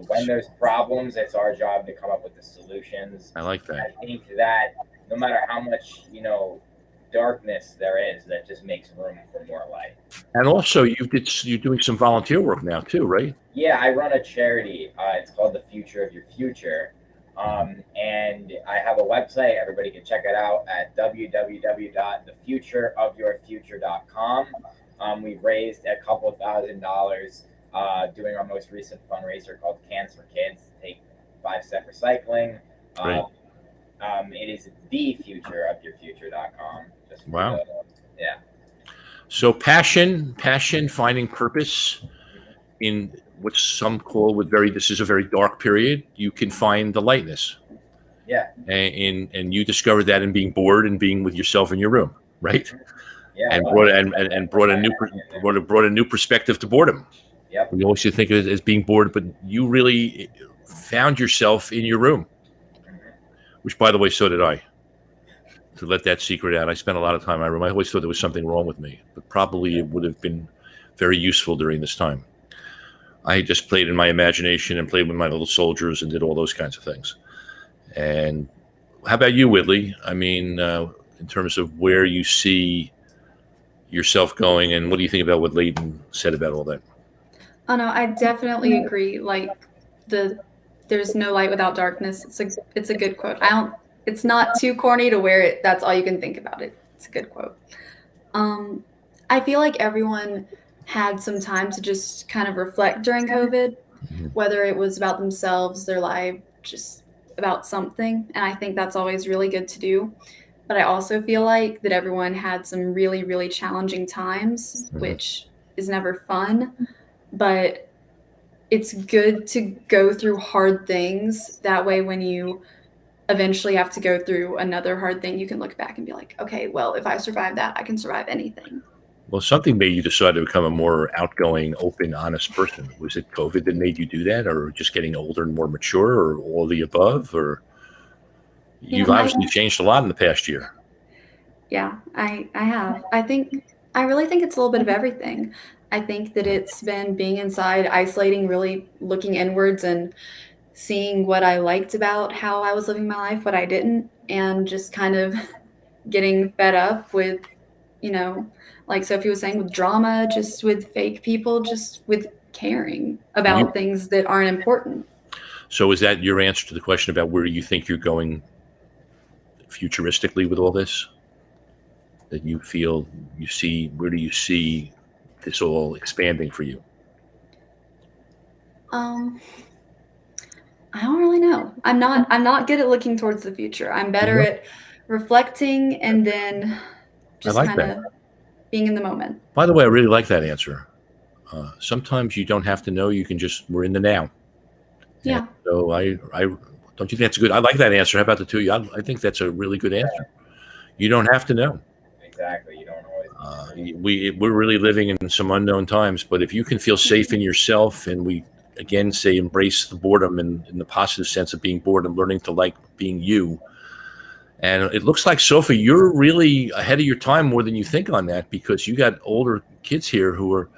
When there's problems, it's our job to come up with the solutions. I like that. I think that no matter how much, darkness there is, that just makes room for more light. And also, you're doing some volunteer work now too, right? Yeah, I run a charity. It's called The Future of Your Future. And I have a website. Everybody can check it out at www.thefutureofyourfuture.com. We've raised $2,000 doing our most recent fundraiser called Cans for Kids. Take 5-step recycling. Great. It is the future of your future.com. Wow. Yeah. So passion, finding purpose in what some call this is a very dark period. You can find the lightness. Yeah. And you discovered that in being bored and being with yourself in your room, right? Yeah. And brought a new perspective to boredom. Yep. We always think of it as being bored, but you really found yourself in your room, which, by the way, so did I. To let that secret out, I spent a lot of time in my room. I always thought there was something wrong with me, but probably it would have been very useful during this time. I just played in my imagination and played with my little soldiers and did all those kinds of things. And how about you, Whitley? I mean, in terms of where you see yourself going, and what do you think about what Leighton said about all that? Oh no, I definitely agree. Like there's no light without darkness. It's a good quote. It's not too corny to where that's all you can think about it. It's a good quote. I feel like everyone had some time to just kind of reflect during COVID, whether it was about themselves, their life, just about something. And I think that's always really good to do. But I also feel like that everyone had some really, really challenging times, which is never fun. But it's good to go through hard things. That way, when you eventually have to go through another hard thing, you can look back and be like, okay, well, if I survive that, I can survive anything. Well, something made you decide to become a more outgoing, open, honest person. Was it COVID that made you do that, or just getting older and more mature, or all the above? Or you've obviously changed a lot in the past year. Yeah, I have. I really think it's a little bit of everything. I think that it's been being inside, isolating, really looking inwards and seeing what I liked about how I was living my life, what I didn't, and just kind of getting fed up with, like Sophie was saying, with drama, just with fake people, just with caring about things that aren't important. So is that your answer to the question about where you think you're going futuristically with all this? That you feel you see, where do you see this all expanding for you? I don't really know. I'm not good at looking towards the future. I'm better at reflecting and then just kind of being in the moment. By the way, I really like that answer. Sometimes you don't have to know. You can we're in the now. Yeah. And so I don't you think that's good? I like that answer. How about the two of you? I think that's a really good answer. You don't have to know. Exactly. You don't always. We're really living in some unknown times, but if you can feel safe in yourself, and we again say embrace the boredom in the positive sense of being bored and learning to like being you. And it looks like, Sophie, you're really ahead of your time more than you think on that, because you got older kids here who are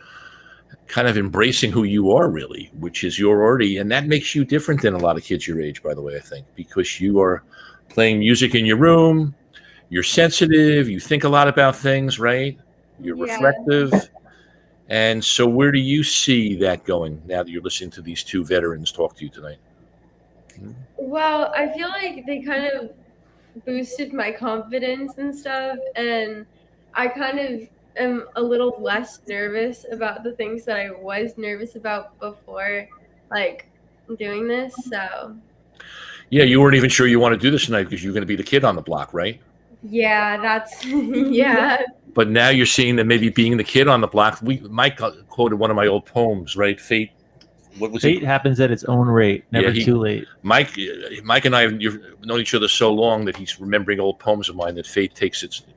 kind of embracing who you are really, which is you're already, and that makes you different than a lot of kids your age, by the way, I think, because you are playing music in your room, you're sensitive, you think a lot about things, right? You're reflective. And so where do you see that going now that you're listening to these two veterans talk to you tonight? Well, I feel like they kind of boosted my confidence and stuff, and I kind of am a little less nervous about the things that I was nervous about before, like, doing this. So yeah, you weren't even sure you want to do this tonight because you're going to be the kid on the block, right? Yeah, that's yeah. But now you're seeing that maybe being the kid on the block. Mike quoted one of my old poems, right? Fate. What was Fate happens at its own rate, never too late. Mike and I have known each other so long that he's remembering old poems of mine that fate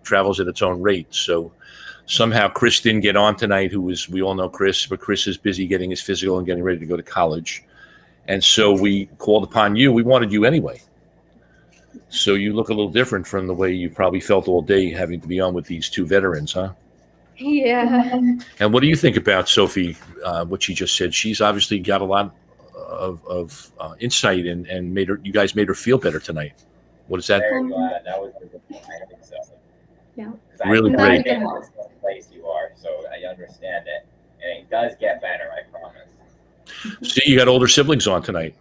travels at its own rate. So somehow Chris didn't get on tonight, we all know Chris, but Chris is busy getting his physical and getting ready to go to college. And so we called upon you. We wanted you anyway. So you look a little different from the way you probably felt all day having to be on with these two veterans, huh? Yeah. And what do you think about Sophie, what she just said? She's obviously got a lot of insight and you guys made her feel better tonight. What is that? Very glad. That was a good point. I think so. Yeah. Really great. I know the place you are, so I understand it. And it does get better, I promise. See, you got older siblings on tonight.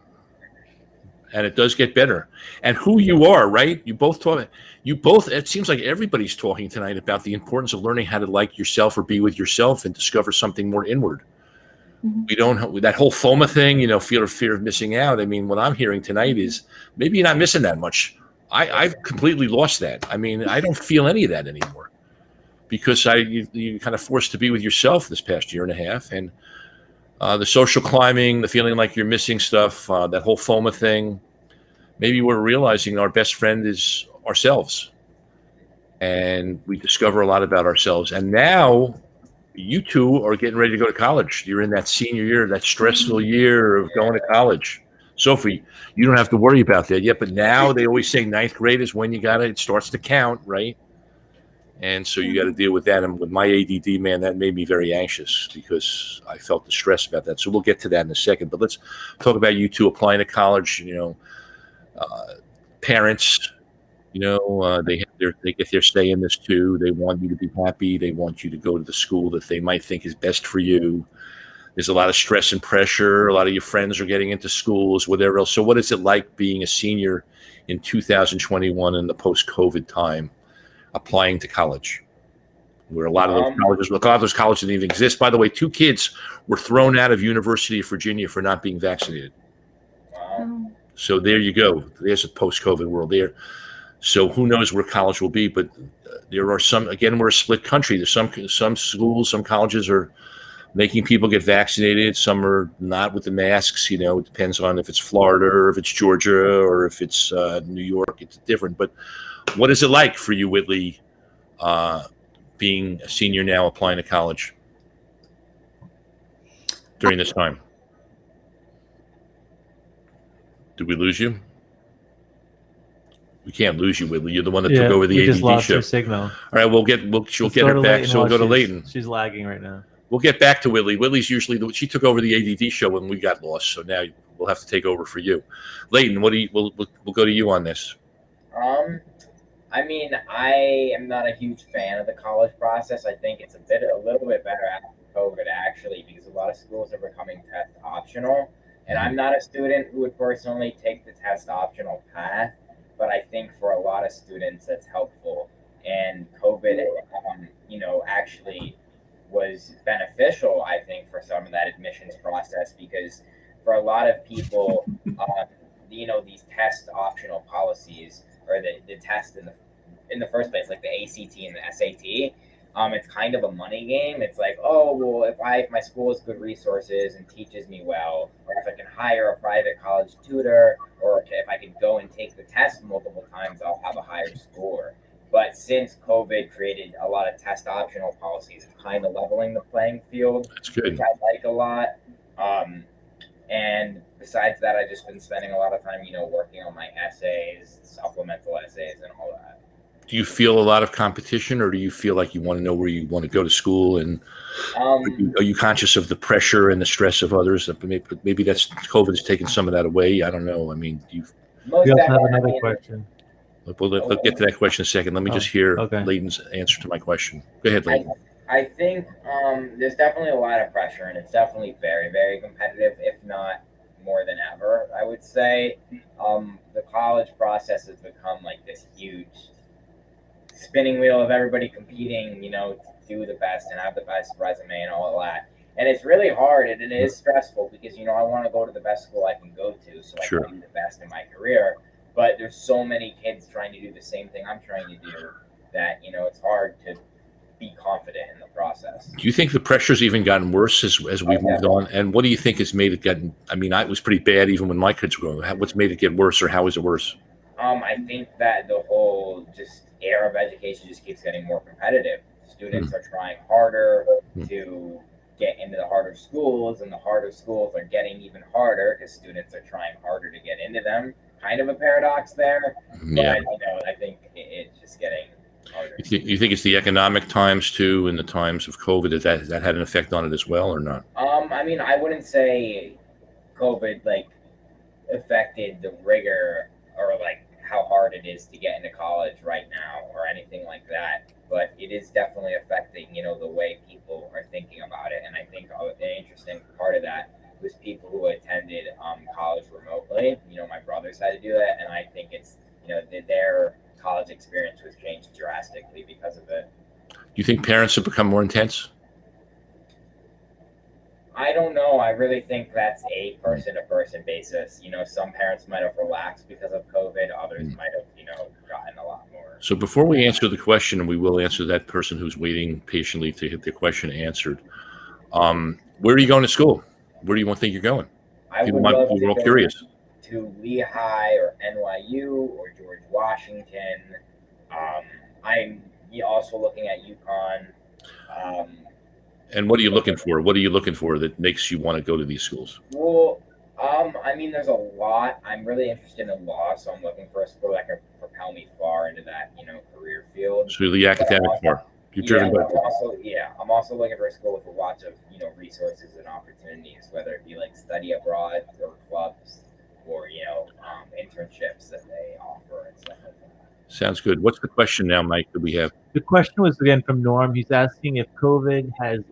And it does get better. And who you are, right? It seems like everybody's talking tonight about the importance of learning how to like yourself or be with yourself and discover something more inward. We don't, that whole FOMA thing, fear of missing out. I mean, what I'm hearing tonight is maybe you're not missing that much. I've completely lost that. I mean, I don't feel any of that anymore because you kind of forced to be with yourself this past year and a half. And the social climbing, the feeling like you're missing stuff, that whole FOMA thing, maybe we're realizing our best friend is ourselves. And we discover a lot about ourselves. And now you two are getting ready to go to college. You're in that senior year, that stressful year of going to college. Sophie, you don't have to worry about that yet, but now they always say ninth grade is when it starts to count, right? And so you got to deal with that. And with my ADD, man, that made me very anxious because I felt the stress about that. So we'll get to that in a second. But let's talk about you two applying to college. Parents, they get their say in this too. They want you to be happy. They want you to go to the school that they might think is best for you. There's a lot of stress and pressure. A lot of your friends are getting into schools, whatever else. So what is it like being a senior in 2021 in the post-COVID time, applying to college? Where a lot of those colleges didn't even exist. By the way, 2 kids were thrown out of University of Virginia for not being vaccinated. Oh. So there you go. There's a post-COVID world there. So who knows where college will be, but there are some, again, we're a split country. There's some schools, some colleges are making people get vaccinated. Some are not with the masks. It depends on if it's Florida or if it's Georgia or if it's New York. It's different. But what is it like for you, Whitley, being a senior now applying to college during this time? Did we lose you? We can't lose you, Whitley. You're the one that took over the ADD just lost show. Her signal. All right, she'll get her back. So we'll go to Leighton. She's lagging right now. We'll get back to Whitley. Whitley's usually she took over the ADD show when we got lost. So now we'll have to take over for you, Leighton. We'll go to you on this. I mean, I am not a huge fan of the college process. I think it's a little bit better after COVID actually, because a lot of schools are becoming test optional. And I'm not a student who would personally take the test optional path, but I think for a lot of students that's helpful. And COVID, actually was beneficial, I think, for some of that admissions process, because for a lot of people, these test optional policies, or the test in the first place, like the ACT and the SAT, it's kind of a money game. It's like, oh, well, if my school has good resources and teaches me well, or if I can hire a private college tutor, or if I can go and take the test multiple times, I'll have a higher score. But since COVID created a lot of test optional policies, it's kind of leveling the playing field, which I like a lot. And besides that, I've just been spending a lot of time, working on my essays, supplemental essays, and all that. Do you feel a lot of competition, or do you feel like you want to know where you want to go to school? And are you conscious of the pressure and the stress of others? Maybe that's COVID has taken some of that away. I don't know. I mean, we also have another question. Let's get to that question in a second. Let me just hear Leighton's answer to my question. Go ahead, Leighton. I think there's definitely a lot of pressure, and it's definitely very, very competitive, if not more than ever, I would say. The college process has become like this huge spinning wheel of everybody competing, to do the best and have the best resume and all that. And it's really hard, and it is stressful because, I want to go to the best school I can go to so I can do the best in my career. But there's so many kids trying to do the same thing I'm trying to do that, it's hard to be confident in the process. Do you think the pressure's even gotten worse as we've moved on? And what do you think has made it gotten, it was pretty bad even when my kids were growing. What's made it get worse, or how is it worse? I think that the whole just era of education just keeps getting more competitive. Students are trying harder to get into the harder schools, and the harder schools are getting even harder because students are trying harder to get into them. Kind of a paradox there, but I think it's just getting harder. You think it's the economic times too, and the times of COVID that had an effect on it as well, or not? I wouldn't say COVID affected the rigor or how hard it is to get into college right now or anything like that, but it is definitely affecting the way people are thinking about it. And I think an interesting part of that was people who attended college remotely. My brothers had to do that, and I think it's their college experience was changed drastically because of it. Do you think parents have become more intense? I don't know. I really think that's a person-to-person basis. Some parents might have relaxed because of COVID. Others might have, gotten a lot more. So before we answer the question, and we will answer that person who's waiting patiently to get their question answered, where are you going to school? Where do you think you're going? We're all curious. To Lehigh or NYU or George Washington. I'm also looking at UConn. And what are you looking for? What are you looking for that makes you want to go to these schools? Well, there's a lot. I'm really interested in law, so I'm looking for a school that can propel me far into that, career field. So the academic part. You're driven by. I'm also looking for a school with lots of, resources and opportunities, whether it be like study abroad or clubs or, internships that they offer and stuff like that. Sounds good. What's the question now, Mike, that we have? The question was again from Norm. He's asking if COVID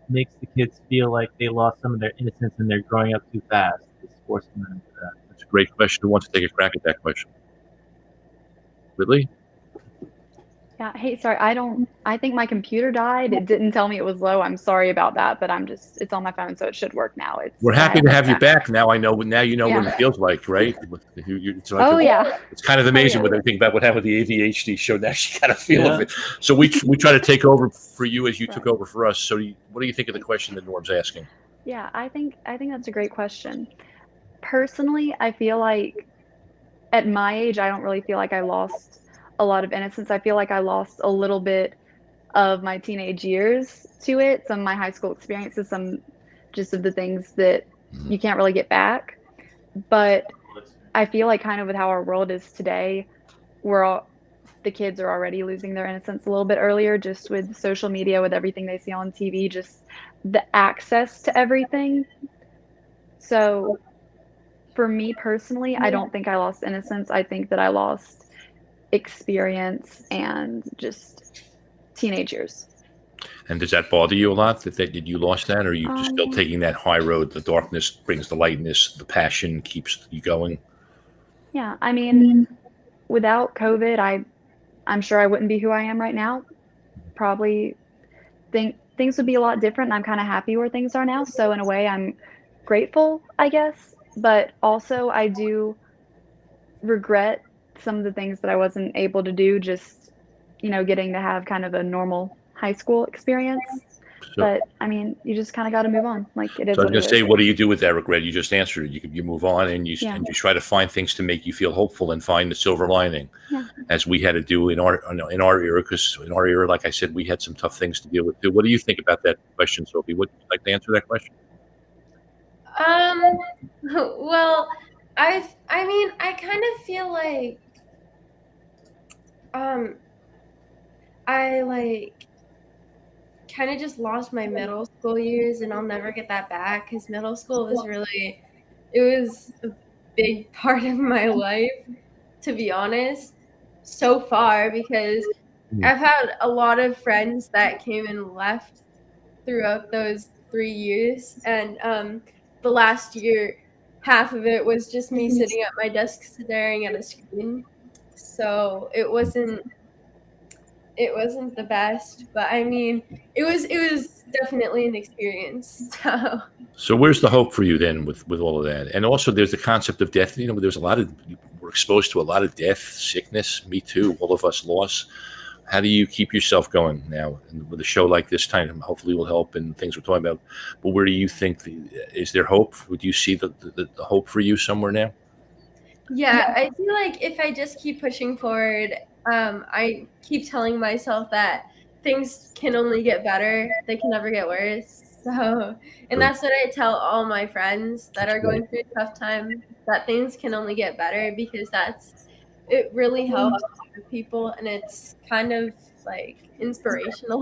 makes the kids feel like they lost some of their innocence and they're growing up too fast. It's forcing them into that. That's a great question. Who wants to take a crack at that question? Whitney? Yeah. Hey, sorry. I think my computer died. It didn't tell me it was low. I'm sorry about that, but it's on my phone, so it should work now. We're happy to have you back. Now I know. Now you know what it feels like, right? It's kind of amazing when I think about what happened with the ADHD show. Now you kind of feel of it. So we try to take over for you as you took over for us. So what do you think of the question that Norm's asking? Yeah, I think that's a great question. Personally, I feel like at my age, I don't really feel like I lost a lot of innocence. I feel like I lost a little bit of my teenage years to it, some of my high school experiences, some just of the things that you can't really get back. But I feel like kind of with how our world is today, the kids are already losing their innocence a little bit earlier, just with social media, with everything they see on TV, just the access to everything. So for me personally, I don't think I lost innocence. I think that I lost experience and just teenage years. And does that bother you a lot that you lost that, or are you just still taking that high road? The darkness brings the lightness, the passion keeps you going. Yeah, I mean, without COVID, I'm sure I wouldn't be who I am right now. Probably think things would be a lot different, and I'm kind of happy where things are now. So in a way, I'm grateful, I guess. But also, I do regret some of the things that I wasn't able to do, just, getting to have kind of a normal high school experience. But I mean, you just kind of got to move on. Like it is. So I was going to say, what do you do with that regret? You just answered it. You move on and you try to find things to make you feel hopeful and find the silver lining, as we had to do in our era. Because in our era, like I said, we had some tough things to deal with too. What do you think about that question, Sophie? Would you like to answer that question? Well, I kind of feel like I kind of just lost my middle school years, and I'll never get that back, because middle school was it was a big part of my life, to be honest, so far, because I've had a lot of friends that came and left throughout those 3 years, and the last year, half of it was just me sitting at my desk staring at a screen. So it wasn't the best, but I mean, it was definitely an experience. So where's the hope for you then with all of that? And also there's the concept of death. We're exposed to a lot of death, sickness, me too, all of us loss. How do you keep yourself going now? And with a show like this time, hopefully will help and things we're talking about. But where do you think, is there hope? Would you see the hope for you somewhere now? Yeah, I feel like if I just keep pushing forward, I keep telling myself that things can only get better. They can never get worse. So, and that's what I tell all my friends that are going through a tough time, that things can only get better, because it really helps people, and it's kind of like inspirational.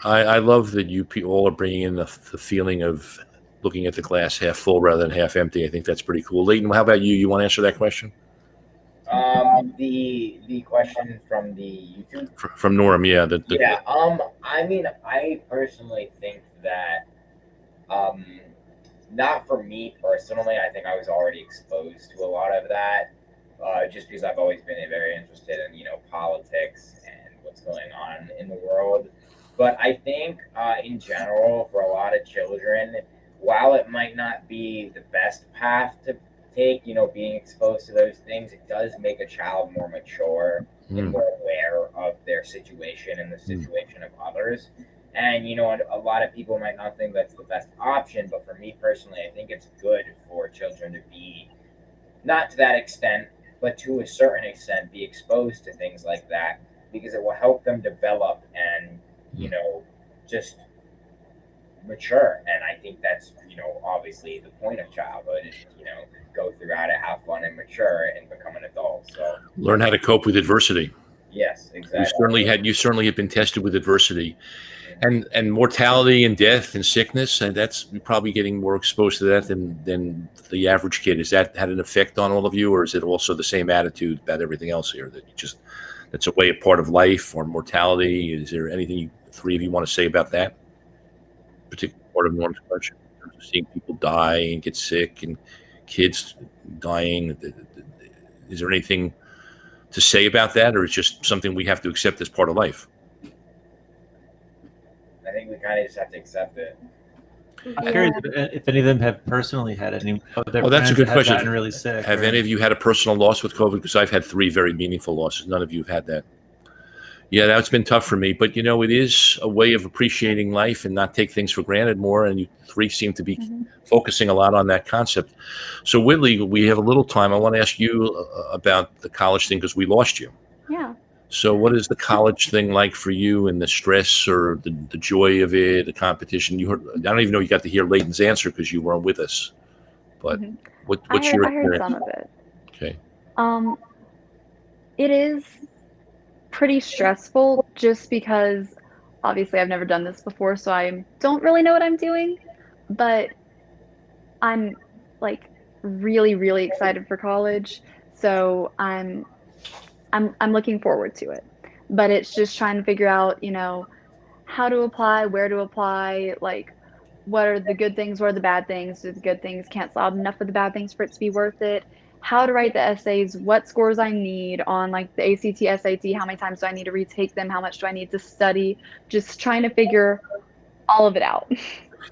I love that you all are bringing in the feeling of looking at the glass half full rather than half empty. I think that's pretty cool. Leighton, how about you? You want to answer that question? The question from the YouTube from Norm, yeah. I personally think that, not for me personally. I think I was already exposed to a lot of that, just because I've always been very interested in politics and what's going on in the world. But I think in general, for a lot of children, while it might not be the best path to take, being exposed to those things, it does make a child more mature and more aware of their situation and the situation of others. And, a lot of people might not think that's the best option, but for me personally, I think it's good for children to be, not to that extent, but to a certain extent, be exposed to things like that, because it will help them develop and, just mature. And I think that's, obviously the point of childhood is, go throughout it, have fun and mature and become an adult. So learn how to cope with adversity. Yes, exactly. You certainly have been tested with adversity. And mortality and death and sickness, and that's probably getting more exposed to that than the average kid. Has that had an effect on all of you, or is it also the same attitude about everything else here, that that's a part of life, or mortality? Is there anything three of you want to say about that particular part of Norm's question, in terms of seeing people die and get sick and kids dying? Is there anything to say about that, or is it just something we have to accept as part of life? I think we kind of just have to accept it. I'm curious if any of them have personally had any of their that's a good question. Gotten really sick. Have any of you had a personal loss with COVID? Because I've had 3 very meaningful losses. None of you have had that. Yeah, that's been tough for me. But, it is a way of appreciating life and not take things for granted more. And you 3 seem to be focusing a lot on that concept. So, Whitney, we have a little time. I want to ask you about the college thing, because we lost you. Yeah. So what is the college thing like for you, and the stress or the joy of it, the competition? You heard, I don't even know you got to hear Leighton's answer because you weren't with us. But what's your I heard some of it. Okay. It is pretty stressful, just because obviously I've never done this before, so I don't really know what I'm doing. But I'm like really, really excited for college. So I'm looking forward to it, but it's just trying to figure out, how to apply, where to apply, like what are the good things, what are the bad things, do the good things cancel out enough of the bad things for it to be worth it, how to write the essays, what scores I need on like the ACT, SAT, how many times do I need to retake them, how much do I need to study, just trying to figure all of it out.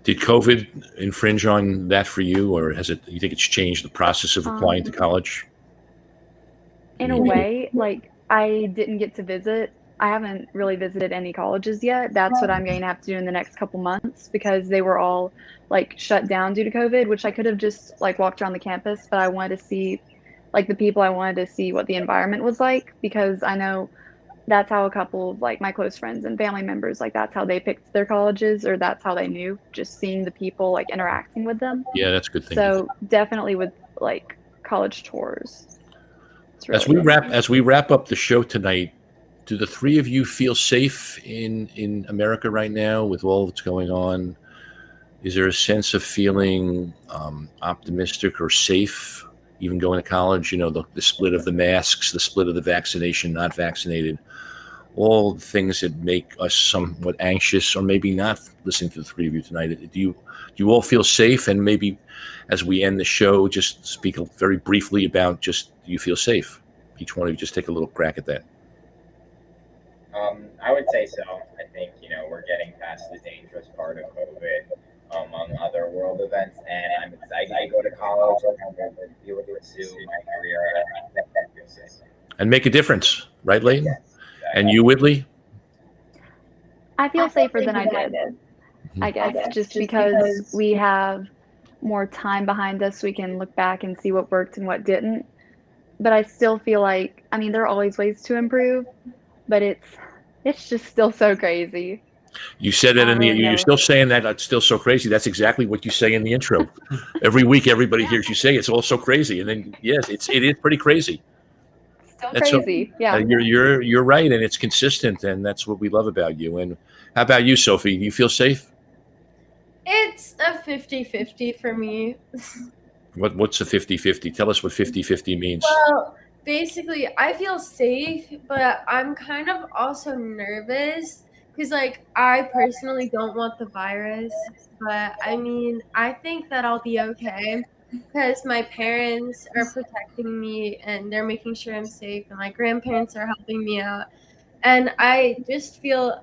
Did COVID infringe on that for you, or you think it's changed the process of applying to college? In a way, like I didn't get to visit. I haven't really visited any colleges yet. That's what I'm going to have to do in the next couple months, because they were all like shut down due to COVID, which I could have just like walked around the campus, but I wanted to see like the people, I wanted to see what the environment was like, because I know that's how a couple of like my close friends and family members, like that's how they picked their colleges, or that's how they knew, just seeing the people like interacting with them. Yeah, that's a good thing. So definitely with like college tours. Really as we wrap up the show tonight, do the 3 of you feel safe in America right now with all that's going on? Is there a sense of feeling optimistic or safe, even going to college? The split of the masks, the split of the vaccination, not vaccinated, all the things that make us somewhat anxious, or maybe not, listening to the 3 of you tonight. Do you all feel safe? And maybe as we end the show, just speak very briefly about do you feel safe? Each one of you just take a little crack at that. I would say so. I think, we're getting past the dangerous part of COVID, among other world events, and I'm excited to go to college and deal with it soon, my career, and make a difference, right, Leighton? Yes, exactly. And you, Whitley? I feel safer than I did, I guess, just because we have more time behind us. We can look back and see what worked and what didn't. But I still feel like, there are always ways to improve, but it's just still so crazy. You said that you're still saying that it's still so crazy. That's exactly what you say in the intro. Every week, everybody hears you say it's all so crazy, and then yes, it is pretty crazy. Still crazy, yeah. You're right, and it's consistent, and that's what we love about you. And how about you, Sophie? Do you feel safe? It's a 50-50 for me. What's a 50-50? Tell us what 50-50 means. Well, basically, I feel safe, but I'm kind of also nervous, because I personally don't want the virus, but I think that I'll be okay, because my parents are protecting me and they're making sure I'm safe, and my grandparents are helping me out. And I just feel,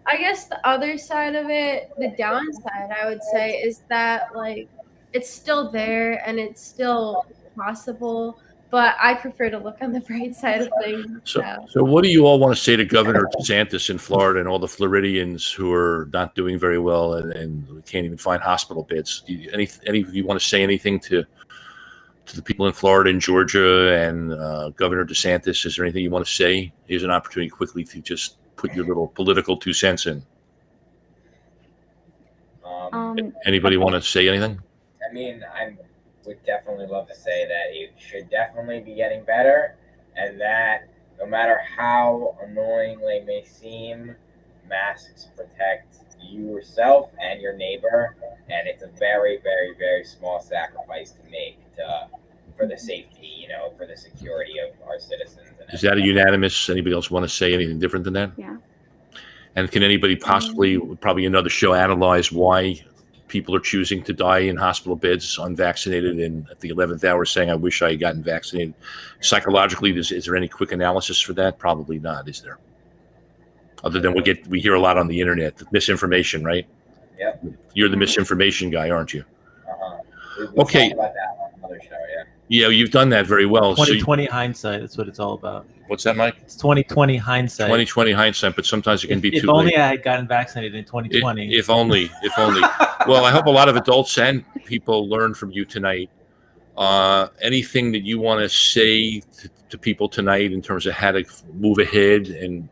I guess the other side of it, the downside, I would say, is that like it's still there and it's still possible, but I prefer to look on the bright side of things. So what do you all want to say to Governor DeSantis in Florida and all the Floridians who are not doing very well and can't even find hospital beds? Any of you want to say anything to the people in Florida and Georgia and Governor DeSantis? Is there anything you want to say? Here's an opportunity quickly to just put your little political 2 cents in. Anybody want to say anything? I mean, I would definitely love to say that it should definitely be getting better, and that no matter how annoying they may seem, masks protect you yourself and your neighbor, and it's a very, very, very small sacrifice to make for the safety, for the security of our citizens. Is that a unanimous? Anybody else want to say anything different than that? Yeah. And can anybody probably another show, analyze why people are choosing to die in hospital beds unvaccinated and at the 11th hour saying, I wish I had gotten vaccinated? Psychologically, is there any quick analysis for that? Probably not, is there? Other than we hear a lot on the internet, misinformation, right? Yep. You're the misinformation guy, aren't you? We'll Okay. talk about that on another show, yeah. Yeah, you've done that very well. 2020 hindsight. That's what it's all about. What's that, Mike? It's 2020 hindsight. 2020 hindsight, but sometimes it can be If too late. only I had gotten vaccinated in 2020. If only. Well, I hope a lot of adults and people learn from you tonight. Anything that you want to say to people tonight in terms of how to move ahead and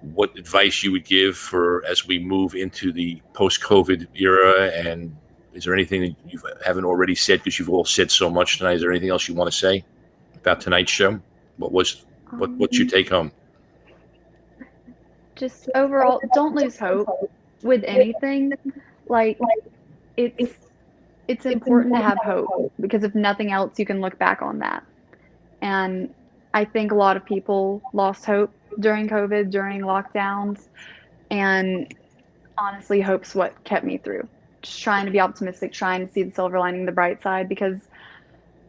what advice you would give for as we move into the post-COVID era? And is there anything that you haven't already said, because you've all said so much tonight? Is there anything else you want to say about tonight's show? What's your take home? Just overall, don't lose hope with anything. Like it's important to have hope, because if nothing else, you can look back on that. And I think a lot of people lost hope during COVID, during lockdowns, and honestly, hope's what kept me through. Just trying to be optimistic, trying to see the silver lining, the bright side, because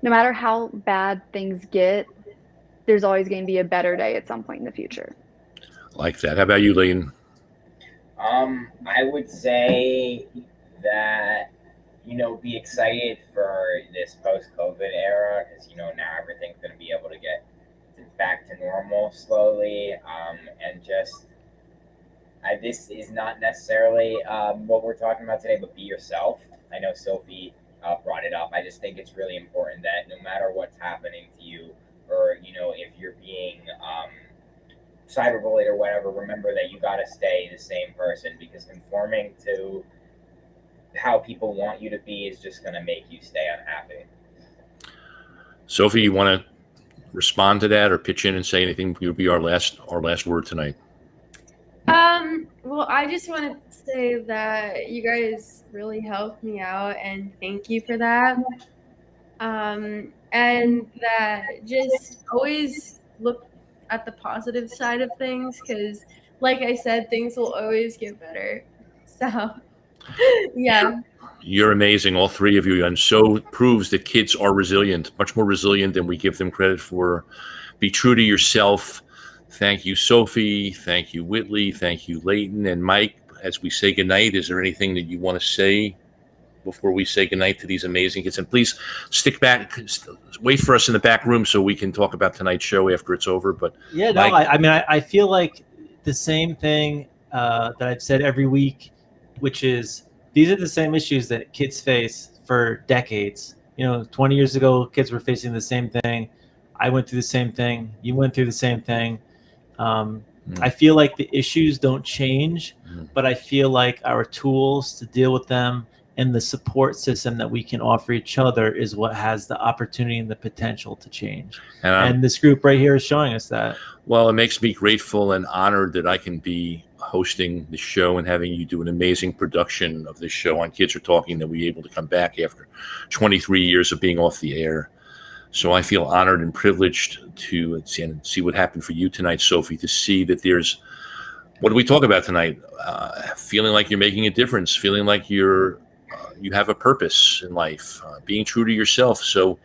no matter how bad things get, there's always going to be a better day at some point in the future. Like that. How about you, Layton? I would say that, be excited for this post-COVID era, because, now everything's going to be able to get back to normal slowly. And just, this is not necessarily what we're talking about today, but be yourself. I know Sophie brought it up. I just think it's really important that no matter what's happening to you, or, if you're being cyberbullied or whatever, remember that you got to stay the same person, because conforming to how people want you to be is just going to make you stay unhappy. Sophie, you want to respond to that or pitch in and say anything? You'll be our last word tonight. Well, I just want to say that you guys really helped me out, and thank you for that. And that just always look at the positive side of things, because like I said, things will always get better. So yeah. You're amazing, all three of you, and so proves that kids are resilient, much more resilient than we give them credit for. Be true to yourself. Thank you, Sophie. Thank you, Whitley. Thank you, Layton and Mike. As we say goodnight, is there anything that you want to say before we say goodnight to these amazing kids? And please stick back, wait for us in the back room so we can talk about tonight's show after it's over. But yeah, no, I feel like the same thing that I've said every week, which is these are the same issues that kids face for decades. 20 years ago, kids were facing the same thing. I went through the same thing. You went through the same thing. I feel like the issues don't change, but I feel like our tools to deal with them and the support system that we can offer each other is what has the opportunity and the potential to change. And this group right here is showing us that. Well, it makes me grateful and honored that I can be hosting the show and having you do an amazing production of this show on Kids Are Talking, that we're able to come back after 23 years of being off the air. So I feel honored and privileged to see what happened for you tonight, Sophie, to see that there's, what did we talk about tonight? Feeling like you're making a difference, feeling like you have a purpose in life, being true to yourself. So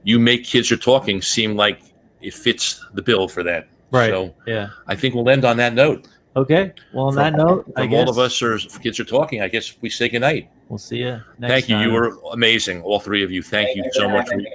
you make Kids Are Talking seem like it fits the bill for that. Right. So yeah, I think we'll end on that note. Okay. Well, on that note, I From guess all of us, or kids are talking. I guess we say goodnight. we'll see you next Thank you. time. You were amazing, all three of you. Thank you for so much. having me.